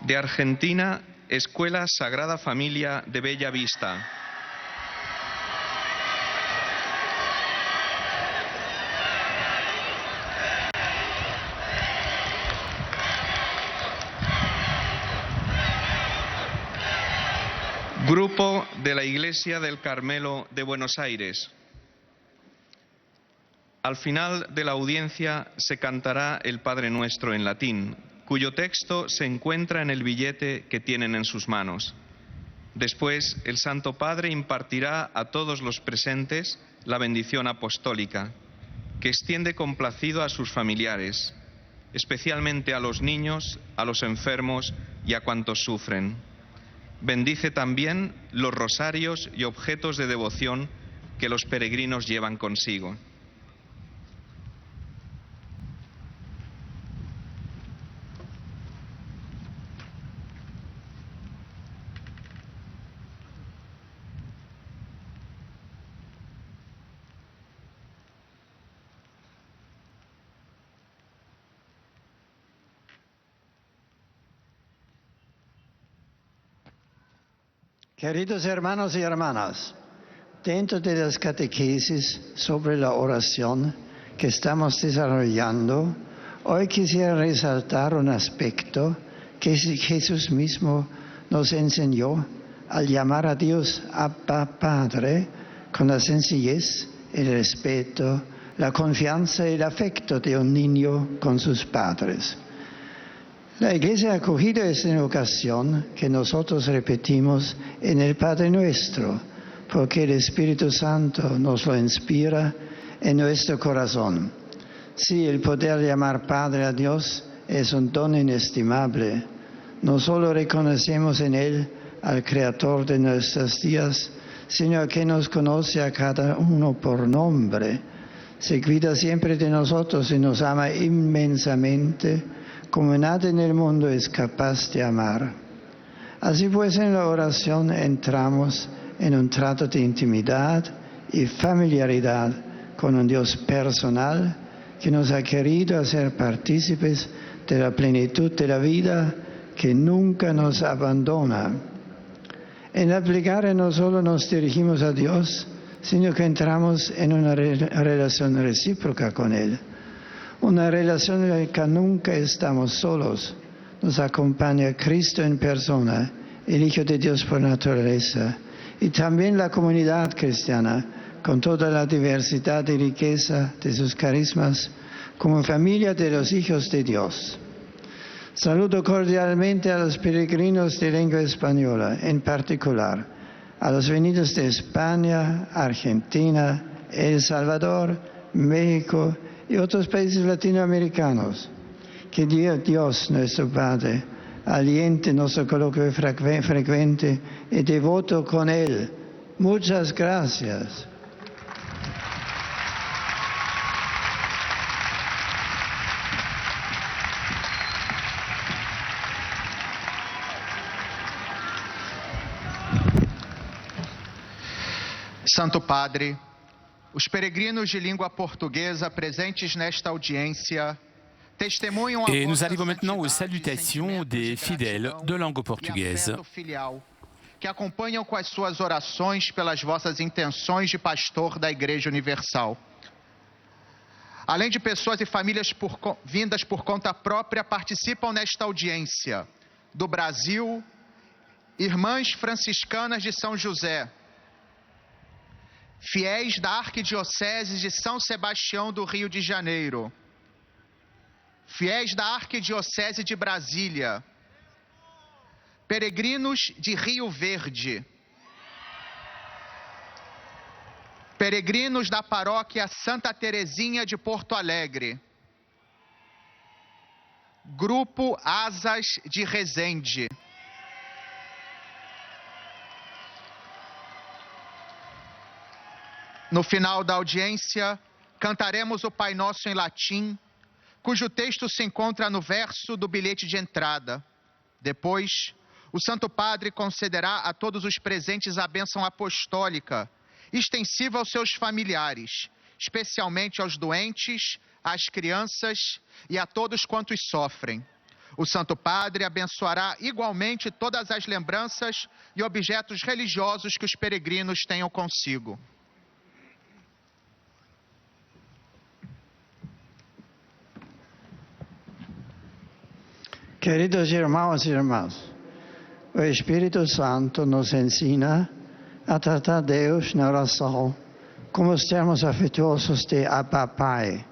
S7: De Argentina, Escuela Sagrada Familia de Bella Vista. Grupo de la Iglesia del Carmelo de Buenos Aires. Al final de la audiencia se cantará el Padre Nuestro en latín, cuyo texto se encuentra en el billete que tienen en sus manos. Después, el Santo Padre impartirá a todos los presentes la bendición apostólica, que extiende complacido a sus familiares, especialmente a los niños, a los enfermos y a cuantos sufren. Bendice también los rosarios y objetos de devoción que los peregrinos llevan consigo.
S2: Queridos hermanos y hermanas, dentro de las catequesis sobre la oración que estamos desarrollando, hoy quisiera resaltar un aspecto que Jesús mismo nos enseñó al llamar a Dios Abba Padre con la sencillez, el respeto, la confianza y el afecto de un niño con sus padres. La Iglesia ha acogido esta invocación que nosotros repetimos en el Padre Nuestro, porque el Espíritu Santo nos lo inspira en nuestro corazón. Sí, el poder llamar Padre a Dios es un don inestimable. No solo reconocemos en Él al Creador de nuestros días, sino que nos conoce a cada uno por nombre. Se cuida siempre de nosotros y nos ama inmensamente, como nada en el mundo es capaz de amar. Así pues, en la oración entramos en un trato de intimidad y familiaridad con un Dios personal que nos ha querido hacer partícipes de la plenitud de la vida, que nunca nos abandona. En la plegaria no solo nos dirigimos a Dios, sino que entramos en una relación recíproca con Él. Una relación en la que nunca estamos solos. Nos acompaña Cristo en persona, el Hijo de Dios por naturaleza, y también la comunidad cristiana, con toda la diversidad y riqueza de sus carismas, como familia de los hijos de Dios. Saludo cordialmente a los peregrinos de lengua española, en particular a los venidos de España, Argentina, El Salvador, México y otros países latinoamericanos. Que Dios, nuestro Padre, aliente nuestro coloquio frecuente y devoto con Él. Muchas gracias.
S8: Santo Padre, os peregrinos de língua portuguesa presentes nesta audiência testemunham a
S1: Et nous
S8: vossa
S1: arrivons maintenant aux
S8: santidade e
S1: salutations
S8: sentimentos
S1: des
S8: de
S1: fidèles
S8: gratidão
S1: de langue
S8: e
S1: portugaise.
S8: afeto filial, que acompanham com as suas orações pelas vossas intenções de pastor da Igreja Universal. Além de pessoas e famílias vindas por conta própria, participam nesta audiência do Brasil, Irmãs Franciscanas de São José, fiéis da Arquidiocese de São Sebastião do Rio de Janeiro, fiéis da Arquidiocese de Brasília, peregrinos de Rio Verde, peregrinos da Paróquia Santa Terezinha de Porto Alegre, Grupo Asas de Resende, no final da audiência, cantaremos o Pai Nosso em latim, cujo texto se encontra no verso do bilhete de entrada. Depois, o Santo Padre concederá a todos os presentes a bênção apostólica, extensiva aos seus familiares, especialmente aos doentes, às crianças e a todos quantos sofrem. O Santo Padre abençoará igualmente todas as lembranças e objetos religiosos que os peregrinos tenham consigo.
S2: Queridos hermanos y hermanas, o Espírito Santo nos ensina a tratar Deus na oração como os termos afetuosos de Abba Pai.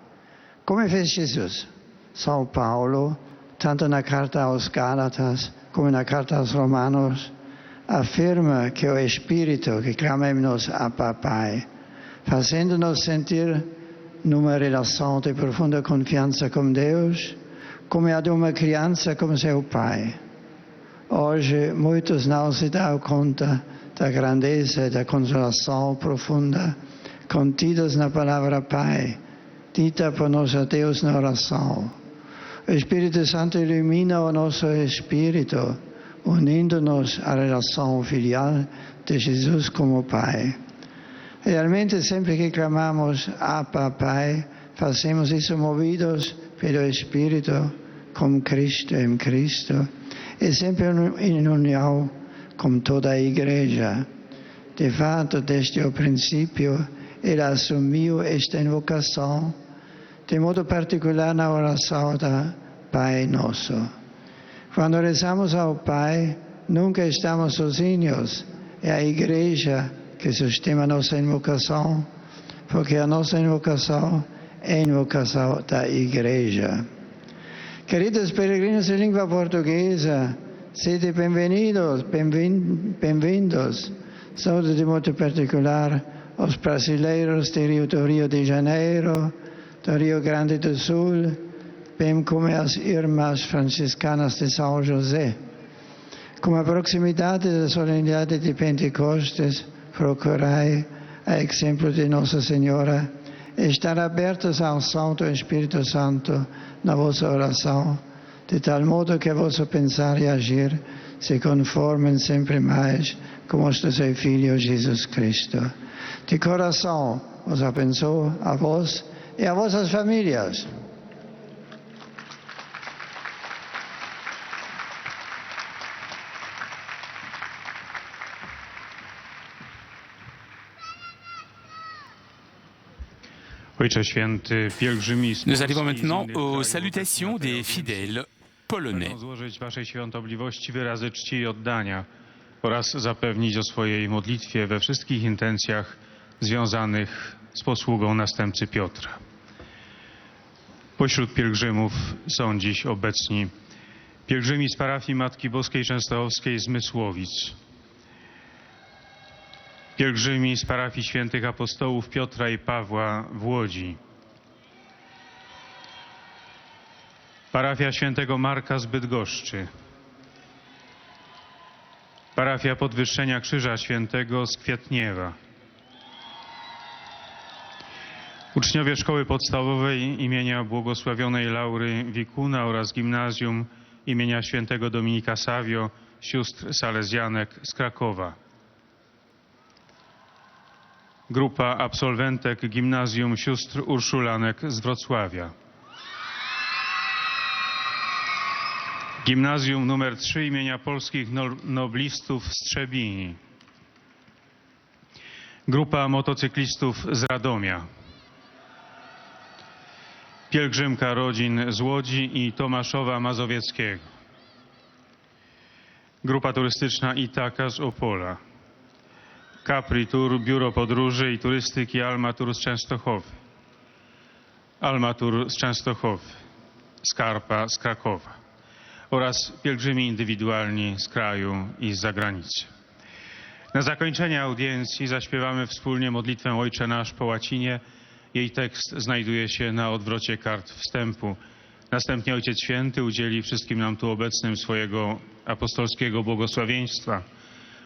S2: Como fez Jesus? São Paulo, tanto na carta aos Gálatas como na carta aos Romanos, afirma que o Espírito que clamemos Abba Pai, fazendo-nos sentir numa relação de profunda confiança com Deus, como a de uma criança com seu pai. Hoje, muitos não se dão conta da grandeza e da consolação profunda contidas na palavra Pai, dita por nosso Deus na oração. O Espírito Santo ilumina o nosso espírito, unindo-nos à relação filial de Jesus como Pai. Realmente, sempre que clamamos Abba Pai, fazemos isso movidos pelo Espírito, com Cristo em Cristo, e sempre em união com toda a Igreja. De fato, desde o princípio, ele assumiu esta invocação, de modo particular na oração da Pai Nosso. Quando rezamos ao Pai, nunca estamos sozinhos, é a Igreja que sustenta a nossa invocação, porque a nossa invocação é a invocação da Igreja. Queridos peregrinos de língua portuguesa, sede bem-vindos, bem-vindos. Saúde de modo particular aos brasileiros do Rio de Janeiro, do Rio Grande do Sul, bem como as irmãs franciscanas de São José. Com a proximidade da solenidade de Pentecostes, procurai, a exemplo de Nossa Senhora, estar abertos ao Santo Espírito Santo na vossa oração, de tal modo que vosso pensar e agir se conformem sempre mais com os do seu Filho Jesus Cristo. De coração, os abençoo a vós e a vossas famílias.
S1: Nous arrivons maintenant aux salutations des fidèles polonais.
S9: Złożyć Waszej świątobliwości wyrazy czci i oddania oraz zapewnić o swojej modlitwie we wszystkich intencjach związanych z posługą następcy Piotra. Pośród pielgrzymów są dziś obecni pielgrzymi z parafii Matki Boskiej Częstochowskiej z Mysłowic, pielgrzymi z parafii świętych apostołów Piotra i Pawła w Łodzi, parafia świętego Marka z Bydgoszczy, parafia Podwyższenia Krzyża Świętego z Kwietniewa, uczniowie szkoły podstawowej imienia błogosławionej Laury Wikuna oraz gimnazjum imienia świętego Dominika Savio, sióstr salezjanek z Krakowa. Grupa absolwentek gimnazjum sióstr Urszulanek z Wrocławia. Gimnazjum nr 3 imienia polskich noblistów z Trzebini. Grupa motocyklistów z Radomia. Pielgrzymka rodzin z Łodzi i Tomaszowa Mazowieckiego. Grupa turystyczna Itaka z Opola. Capri Tour, Biuro Podróży i Turystyki Alma Tour z Częstochowy. Alma Tour z Częstochowy. Skarpa z Krakowa. Oraz pielgrzymi indywidualni z kraju i z zagranicy. Na zakończenie audiencji zaśpiewamy wspólnie modlitwę Ojcze Nasz po łacinie. Jej tekst znajduje się na odwrocie kart wstępu. Następnie Ojciec Święty udzieli wszystkim nam tu obecnym swojego apostolskiego błogosławieństwa,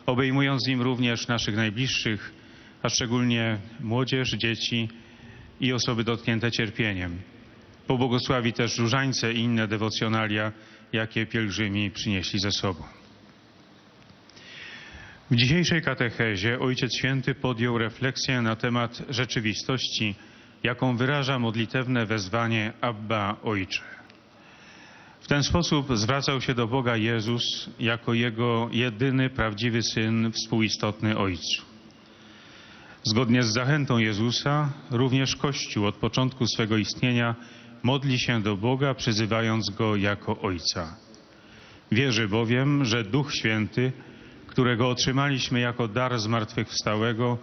S9: obejmując nim również naszych najbliższych, a szczególnie młodzież, dzieci i osoby dotknięte cierpieniem. Pobłogosławi też różańce i inne dewocjonalia, jakie pielgrzymi przynieśli ze sobą. W dzisiejszej katechezie Ojciec Święty podjął refleksję na temat rzeczywistości, jaką wyraża modlitewne wezwanie Abba Ojcze. W ten sposób zwracał się do Boga Jezus jako Jego jedyny prawdziwy Syn, współistotny Ojcu. Zgodnie z zachętą Jezusa, również Kościół od początku swego istnienia modli się do Boga, przyzywając Go jako Ojca. Wierzy bowiem, że Duch Święty, którego otrzymaliśmy jako dar zmartwychwstałego,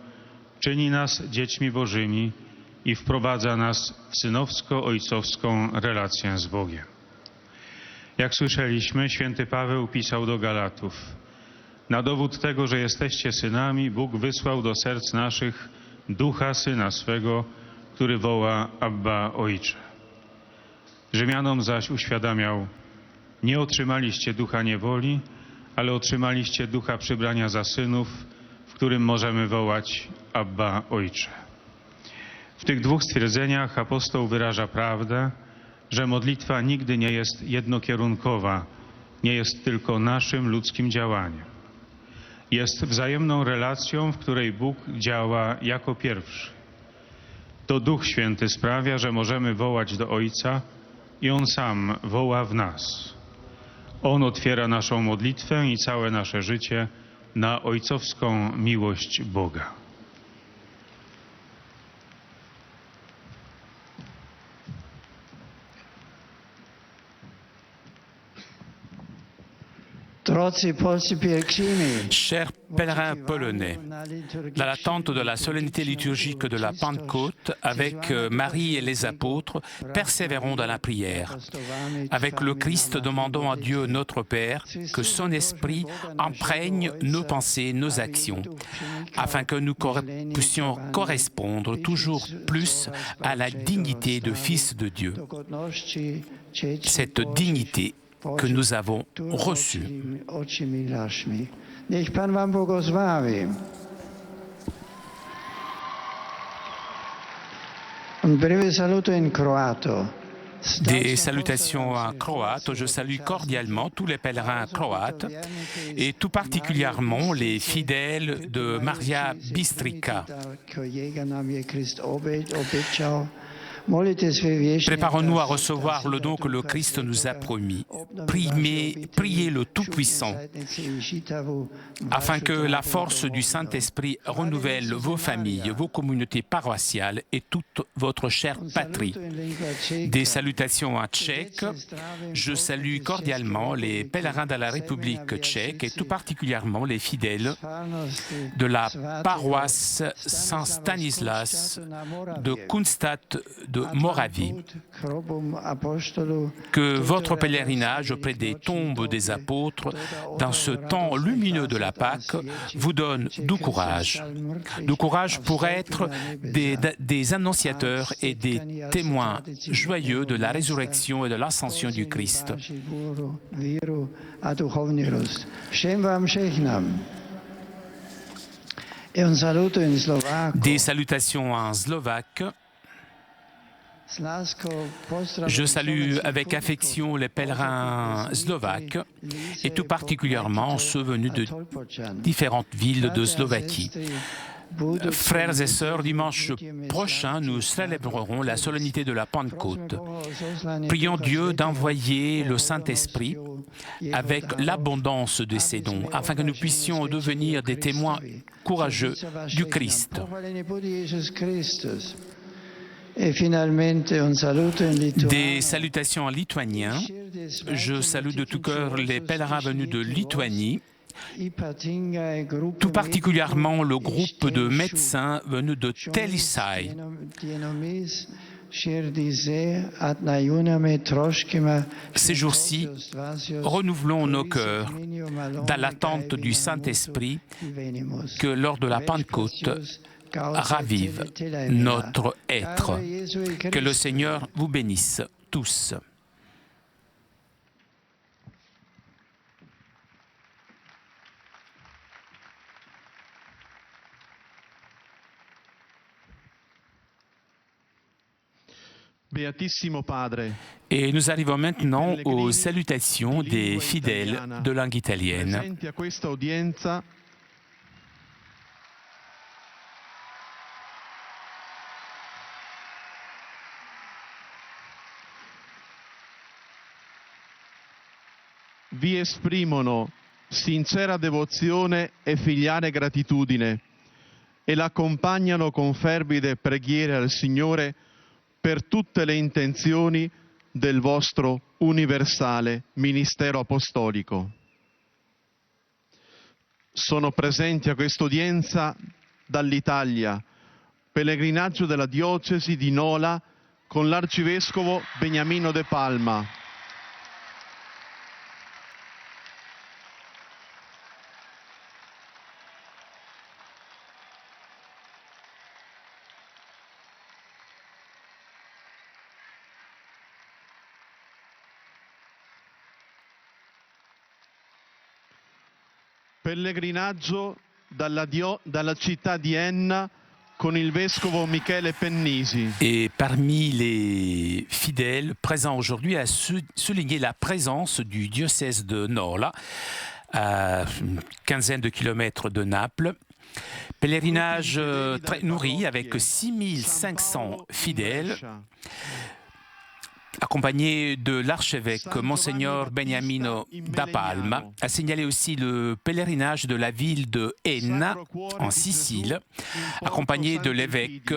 S9: czyni nas dziećmi Bożymi i wprowadza nas w synowsko-ojcowską relację z Bogiem. Jak słyszeliśmy, święty Paweł pisał do Galatów: na dowód tego, że jesteście synami, Bóg wysłał do serc naszych Ducha Syna swego, który woła Abba, Ojcze. Rzymianom zaś uświadamiał: nie otrzymaliście ducha niewoli, ale otrzymaliście ducha przybrania za synów, w którym możemy wołać Abba, Ojcze. W tych dwóch stwierdzeniach apostoł wyraża prawdę, że modlitwa nigdy nie jest jednokierunkowa, nie jest tylko naszym ludzkim działaniem. Jest wzajemną relacją, w której Bóg działa jako pierwszy. To Duch Święty sprawia, że możemy wołać do Ojca i On sam woła w nas. On otwiera naszą modlitwę i całe nasze życie na ojcowską miłość Boga.
S1: Chers pèlerins polonais, dans l'attente de la solennité liturgique de la Pentecôte, avec Marie et les apôtres, persévérons dans la prière. Avec le Christ, demandons à Dieu notre Père que son esprit imprègne nos pensées, nos actions, afin que nous puissions correspondre toujours plus à la dignité de fils de Dieu. Cette dignité que nous avons reçu. Des salutations en croate. Je salue cordialement tous les pèlerins croates et tout particulièrement les fidèles de Maria Bistrica. Préparons-nous à recevoir le don que le Christ nous a promis. Priez le Tout-Puissant, afin que la force du Saint-Esprit renouvelle vos familles, vos communautés paroissiales et toute votre chère patrie. Des salutations en tchèque. Je salue cordialement les pèlerins de la République tchèque et tout particulièrement les fidèles de la paroisse Saint-Stanislas de Kunstad de Moravie. Que votre pèlerinage auprès des tombes des apôtres dans ce temps lumineux de la Pâque vous donne du courage pour être des annonciateurs et des témoins joyeux de la résurrection et de l'ascension du Christ. Des salutations en slovaque. Je salue avec affection les pèlerins slovaques et tout particulièrement ceux venus de différentes villes de Slovaquie. Frères et sœurs, dimanche prochain, nous célébrerons la solennité de la Pentecôte. Prions Dieu d'envoyer le Saint-Esprit avec l'abondance de ses dons, afin que nous puissions devenir des témoins courageux du Christ.
S2: Et finalement, un salut en lituanien.
S1: Des salutations en lituanien. Je salue de tout cœur les pèlerins venus de Lituanie, tout particulièrement le groupe de médecins venus de Telisai. Ces jours-ci, renouvelons nos cœurs dans l'attente du Saint-Esprit que lors de la Pentecôte ravive notre être. Que le Seigneur vous bénisse tous.
S3: Beatissimo Padre.
S1: Et nous arrivons maintenant aux salutations des fidèles de langue italienne.
S3: Presenti a questa udienza vi esprimono sincera devozione e filiale gratitudine e l'accompagnano con fervide preghiere al Signore per tutte le intenzioni del vostro universale ministero apostolico. Sono presenti a questa udienza dall'Italia, pellegrinaggio della diocesi di Nola con l'arcivescovo Beniamino De Palma. Pellegrinaggio dalla città di Enna con il vescovo Michele Pennisi.
S1: Et parmi les fidèles présents aujourd'hui a souligné la présence du diocèse de Nola, à une quinzaine de kilomètres de Naples. Pèlerinage très nourri avec 6500 fidèles, accompagné de l'archevêque Monseigneur Beniamino da Palma, a signalé aussi le pèlerinage de la ville de Enna, en Sicile, accompagné de l'évêque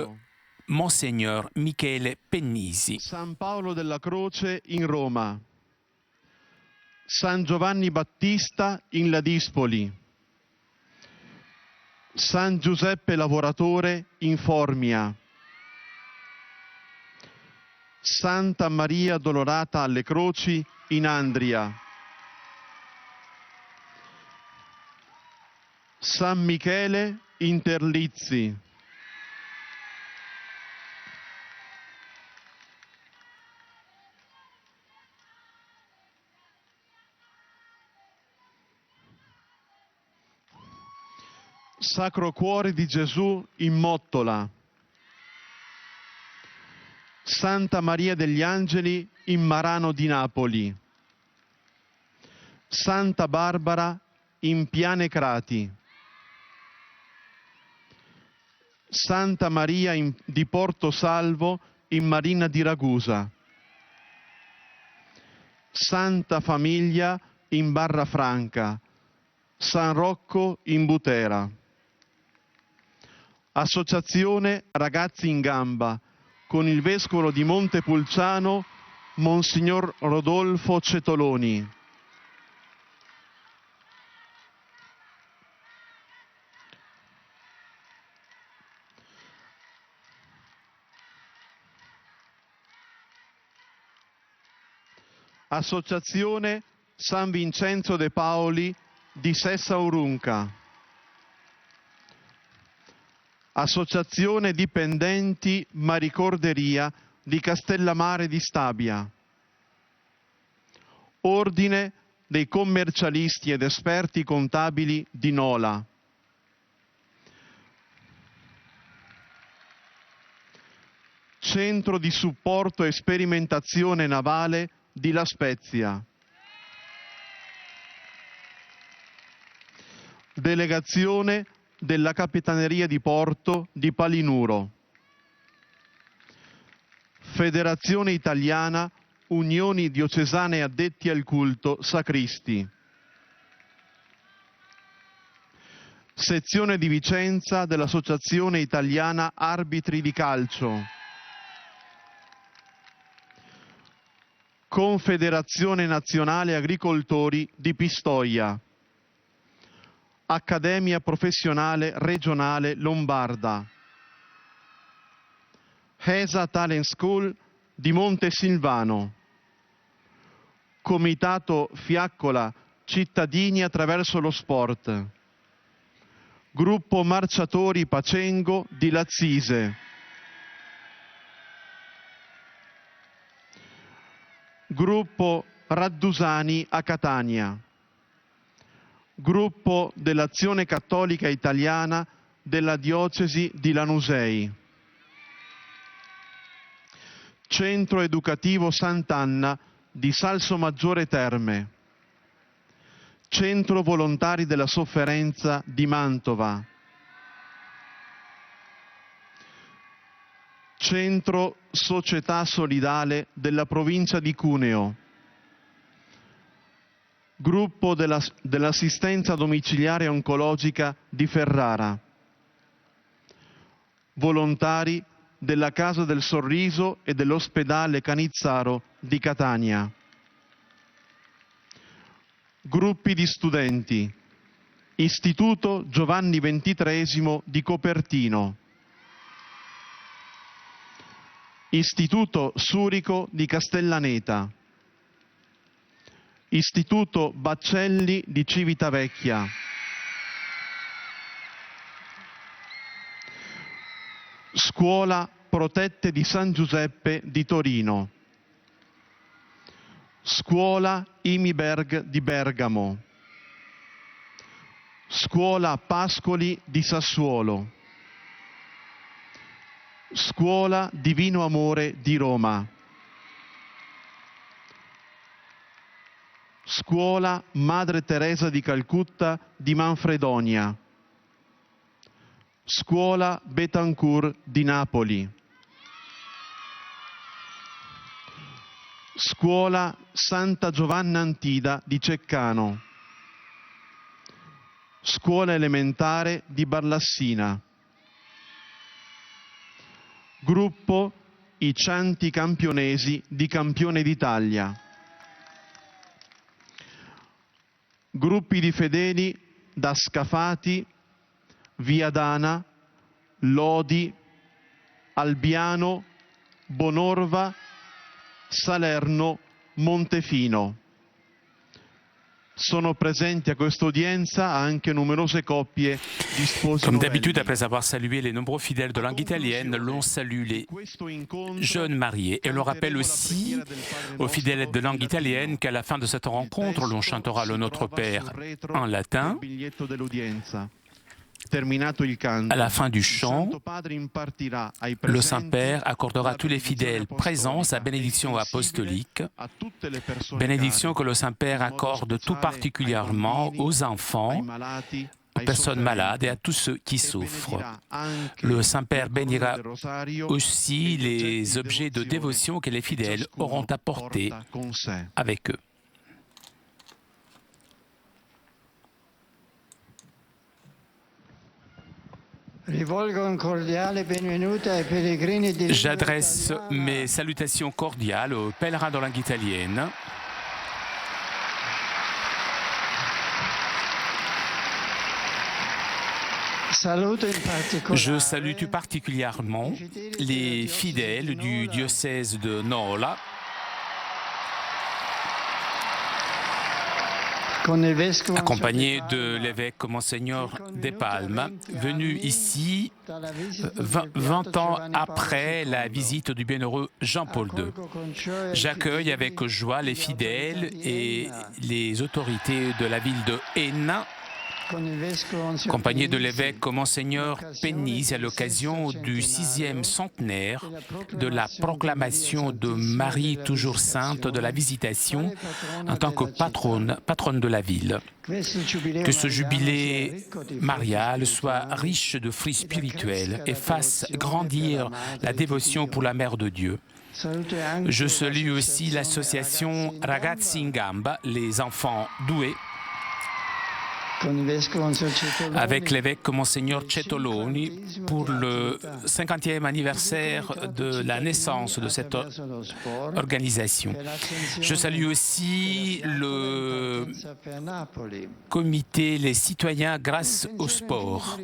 S1: Monseigneur Michele Pennisi.
S3: San Paolo della Croce in Roma, San Giovanni Battista in Ladispoli, San Giuseppe Lavoratore in Formia, Santa Maria Dolorata alle Croci in Andria, San Michele in Terlizzi, Sacro Cuore di Gesù in Mottola, Santa Maria degli Angeli in Marano di Napoli, Santa Barbara in Piane Crati, Santa Maria di Porto Salvo in Marina di Ragusa, Santa Famiglia in Barra Franca, San Rocco in Butera. Associazione Ragazzi in Gamba con il vescovo di Montepulciano, Monsignor Rodolfo Cetoloni. Associazione San Vincenzo de Paoli di Sessa Urunca. Associazione Dipendenti Maricorderia di Castellammare di Stabia. Ordine dei commercialisti ed esperti contabili di Nola. Centro di supporto e sperimentazione navale di La Spezia. Delegazione della Capitaneria di Porto di Palinuro. Federazione Italiana Unioni Diocesane Addetti al Culto Sacristi. Sezione di Vicenza dell'Associazione Italiana Arbitri di Calcio. Confederazione Nazionale Agricoltori di Pistoia. Accademia Professionale Regionale Lombarda. HESA Talent School di Montesilvano. Comitato Fiaccola Cittadini attraverso lo sport. Gruppo Marciatori Pacengo di Lazzise. Gruppo Raddusani a Catania. Gruppo dell'Azione Cattolica Italiana della Diocesi di Lanusei. Centro Educativo Sant'Anna di Salsomaggiore Terme. Centro Volontari della Sofferenza di Mantova. Centro Società Solidale della Provincia di Cuneo. Gruppo dell'assistenza domiciliare oncologica di Ferrara. Volontari della Casa del Sorriso e dell'ospedale Canizzaro di Catania. Gruppi di studenti. Istituto Giovanni XXIII di Copertino. Istituto Surico di Castellaneta. Istituto Baccelli di Civitavecchia. Scuola Protette di San Giuseppe di Torino. Scuola Imiberg di Bergamo. Scuola Pascoli di Sassuolo. Scuola Divino Amore di Roma. Scuola Madre Teresa di Calcutta di Manfredonia. Scuola Betancourt di Napoli. Scuola Santa Giovanna Antida di Ceccano. Scuola elementare di Barlassina. Gruppo I Cianti Campionesi di Campione d'Italia. Gruppi di fedeli da Scafati, Viadana, Lodi, Albiano, Bonorva, Salerno, Montefino. Sono presenti à questa udienza anche numerose coppie di sposi.
S1: Comme d'habitude, après avoir salué les nombreux fidèles de langue italienne, l'on salue les jeunes mariés. Et l'on rappelle aussi aux fidèles de langue italienne qu'à la fin de cette rencontre, l'on chantera le Notre Père en latin. À la fin du chant, le Saint-Père accordera à tous les fidèles présents sa bénédiction apostolique, bénédiction que le Saint-Père accorde tout particulièrement aux enfants, aux personnes malades et à tous ceux qui souffrent. Le Saint-Père bénira aussi les objets de dévotion que les fidèles auront apportés avec eux. J'adresse mes salutations cordiales aux pèlerins de langue italienne. Je salue tout particulièrement les fidèles du diocèse de Nola, accompagné de l'évêque Monseigneur De Palma, venu ici 20 ans après la visite du bienheureux Jean-Paul II. J'accueille avec joie les fidèles et les autorités de la ville de Enna, accompagné de l'évêque Monseigneur Pennis à l'occasion du 6e centenaire de la proclamation de Marie toujours sainte de la Visitation en tant que patronne de la ville. Que ce jubilé marial soit riche de fruits spirituels et fasse grandir la dévotion pour la Mère de Dieu. Je salue aussi l'association Ragazzi in Gamba, les enfants doués, avec l'évêque Monseigneur Cetoloni pour le 50e anniversaire de la naissance de cette organisation. Je salue aussi le comité Les Citoyens grâce au sport.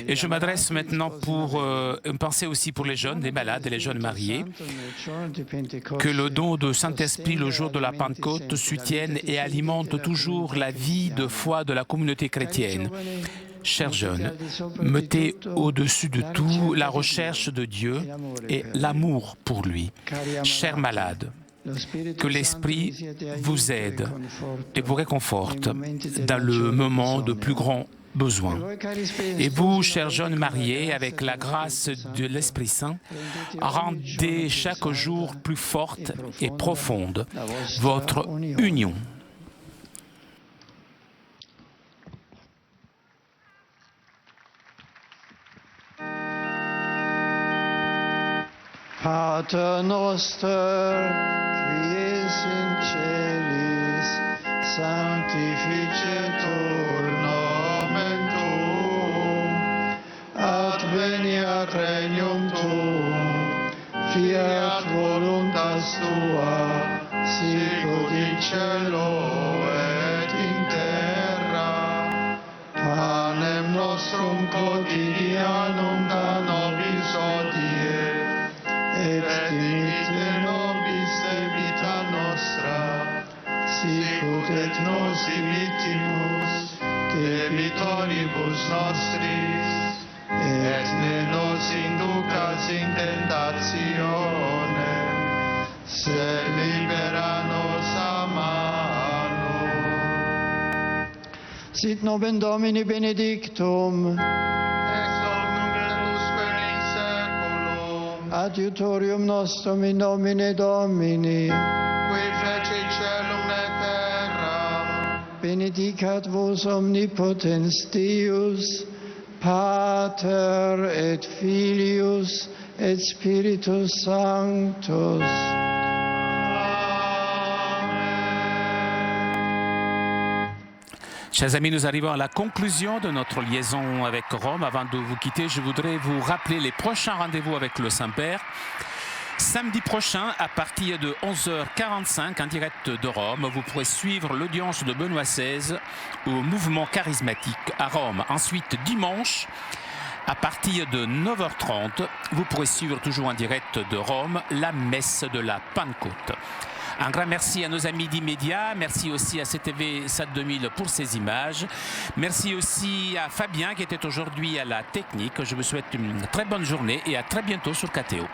S1: Et je m'adresse maintenant pour une pensée aussi pour les jeunes, les malades et les jeunes mariés. Que le don de Saint-Esprit le jour de la Pentecôte soutienne et alimente toujours la vie de foi de la communauté chrétienne. Chers jeunes, mettez au-dessus de tout la recherche de Dieu et l'amour pour lui. Chers malades, que l'Esprit vous aide et vous réconforte dans le moment de plus grand besoin. Et vous, chers jeunes mariés, avec la grâce de l'Esprit Saint, rendez chaque jour plus forte et profonde votre union.
S2: Pater noster, qui es in celis, sanctificetur nomen tuum, adveniat regnum tuum, fiat voluntas tua, sicut in cielo et in terra. Panem nostrum quotidianum da nobis hodie, et dimitte nobis debita nostra, sicut et nos dimittimus debitoribus nostris, et ne nos inducas in tentationem, sed libera nos a malo. Sit nomen Domini benedictum,
S4: Ex hoc nunc et usque in saeculum,
S2: adiutorium nostrum in nomine Domini,
S4: qui feci celum et terram,
S2: benedicat vos omnipotens Deus, Pater et Filius et Spiritus Sanctus.
S1: Chers amis, nous arrivons à la conclusion de notre liaison avec Rome. Avant de vous quitter, je voudrais vous rappeler les prochains rendez-vous avec le Saint-Père. Samedi prochain, à partir de 11h45, en direct de Rome, vous pourrez suivre l'audience de Benoît XVI au mouvement charismatique à Rome. Ensuite, dimanche, à partir de 9h30, vous pourrez suivre toujours en direct de Rome la messe de la Pentecôte. Un grand merci à nos amis d'Immédiat, merci aussi à CTV SAT 2000 pour ces images, merci aussi à Fabien qui était aujourd'hui à la technique. Je vous souhaite une très bonne journée et à très bientôt sur KTO.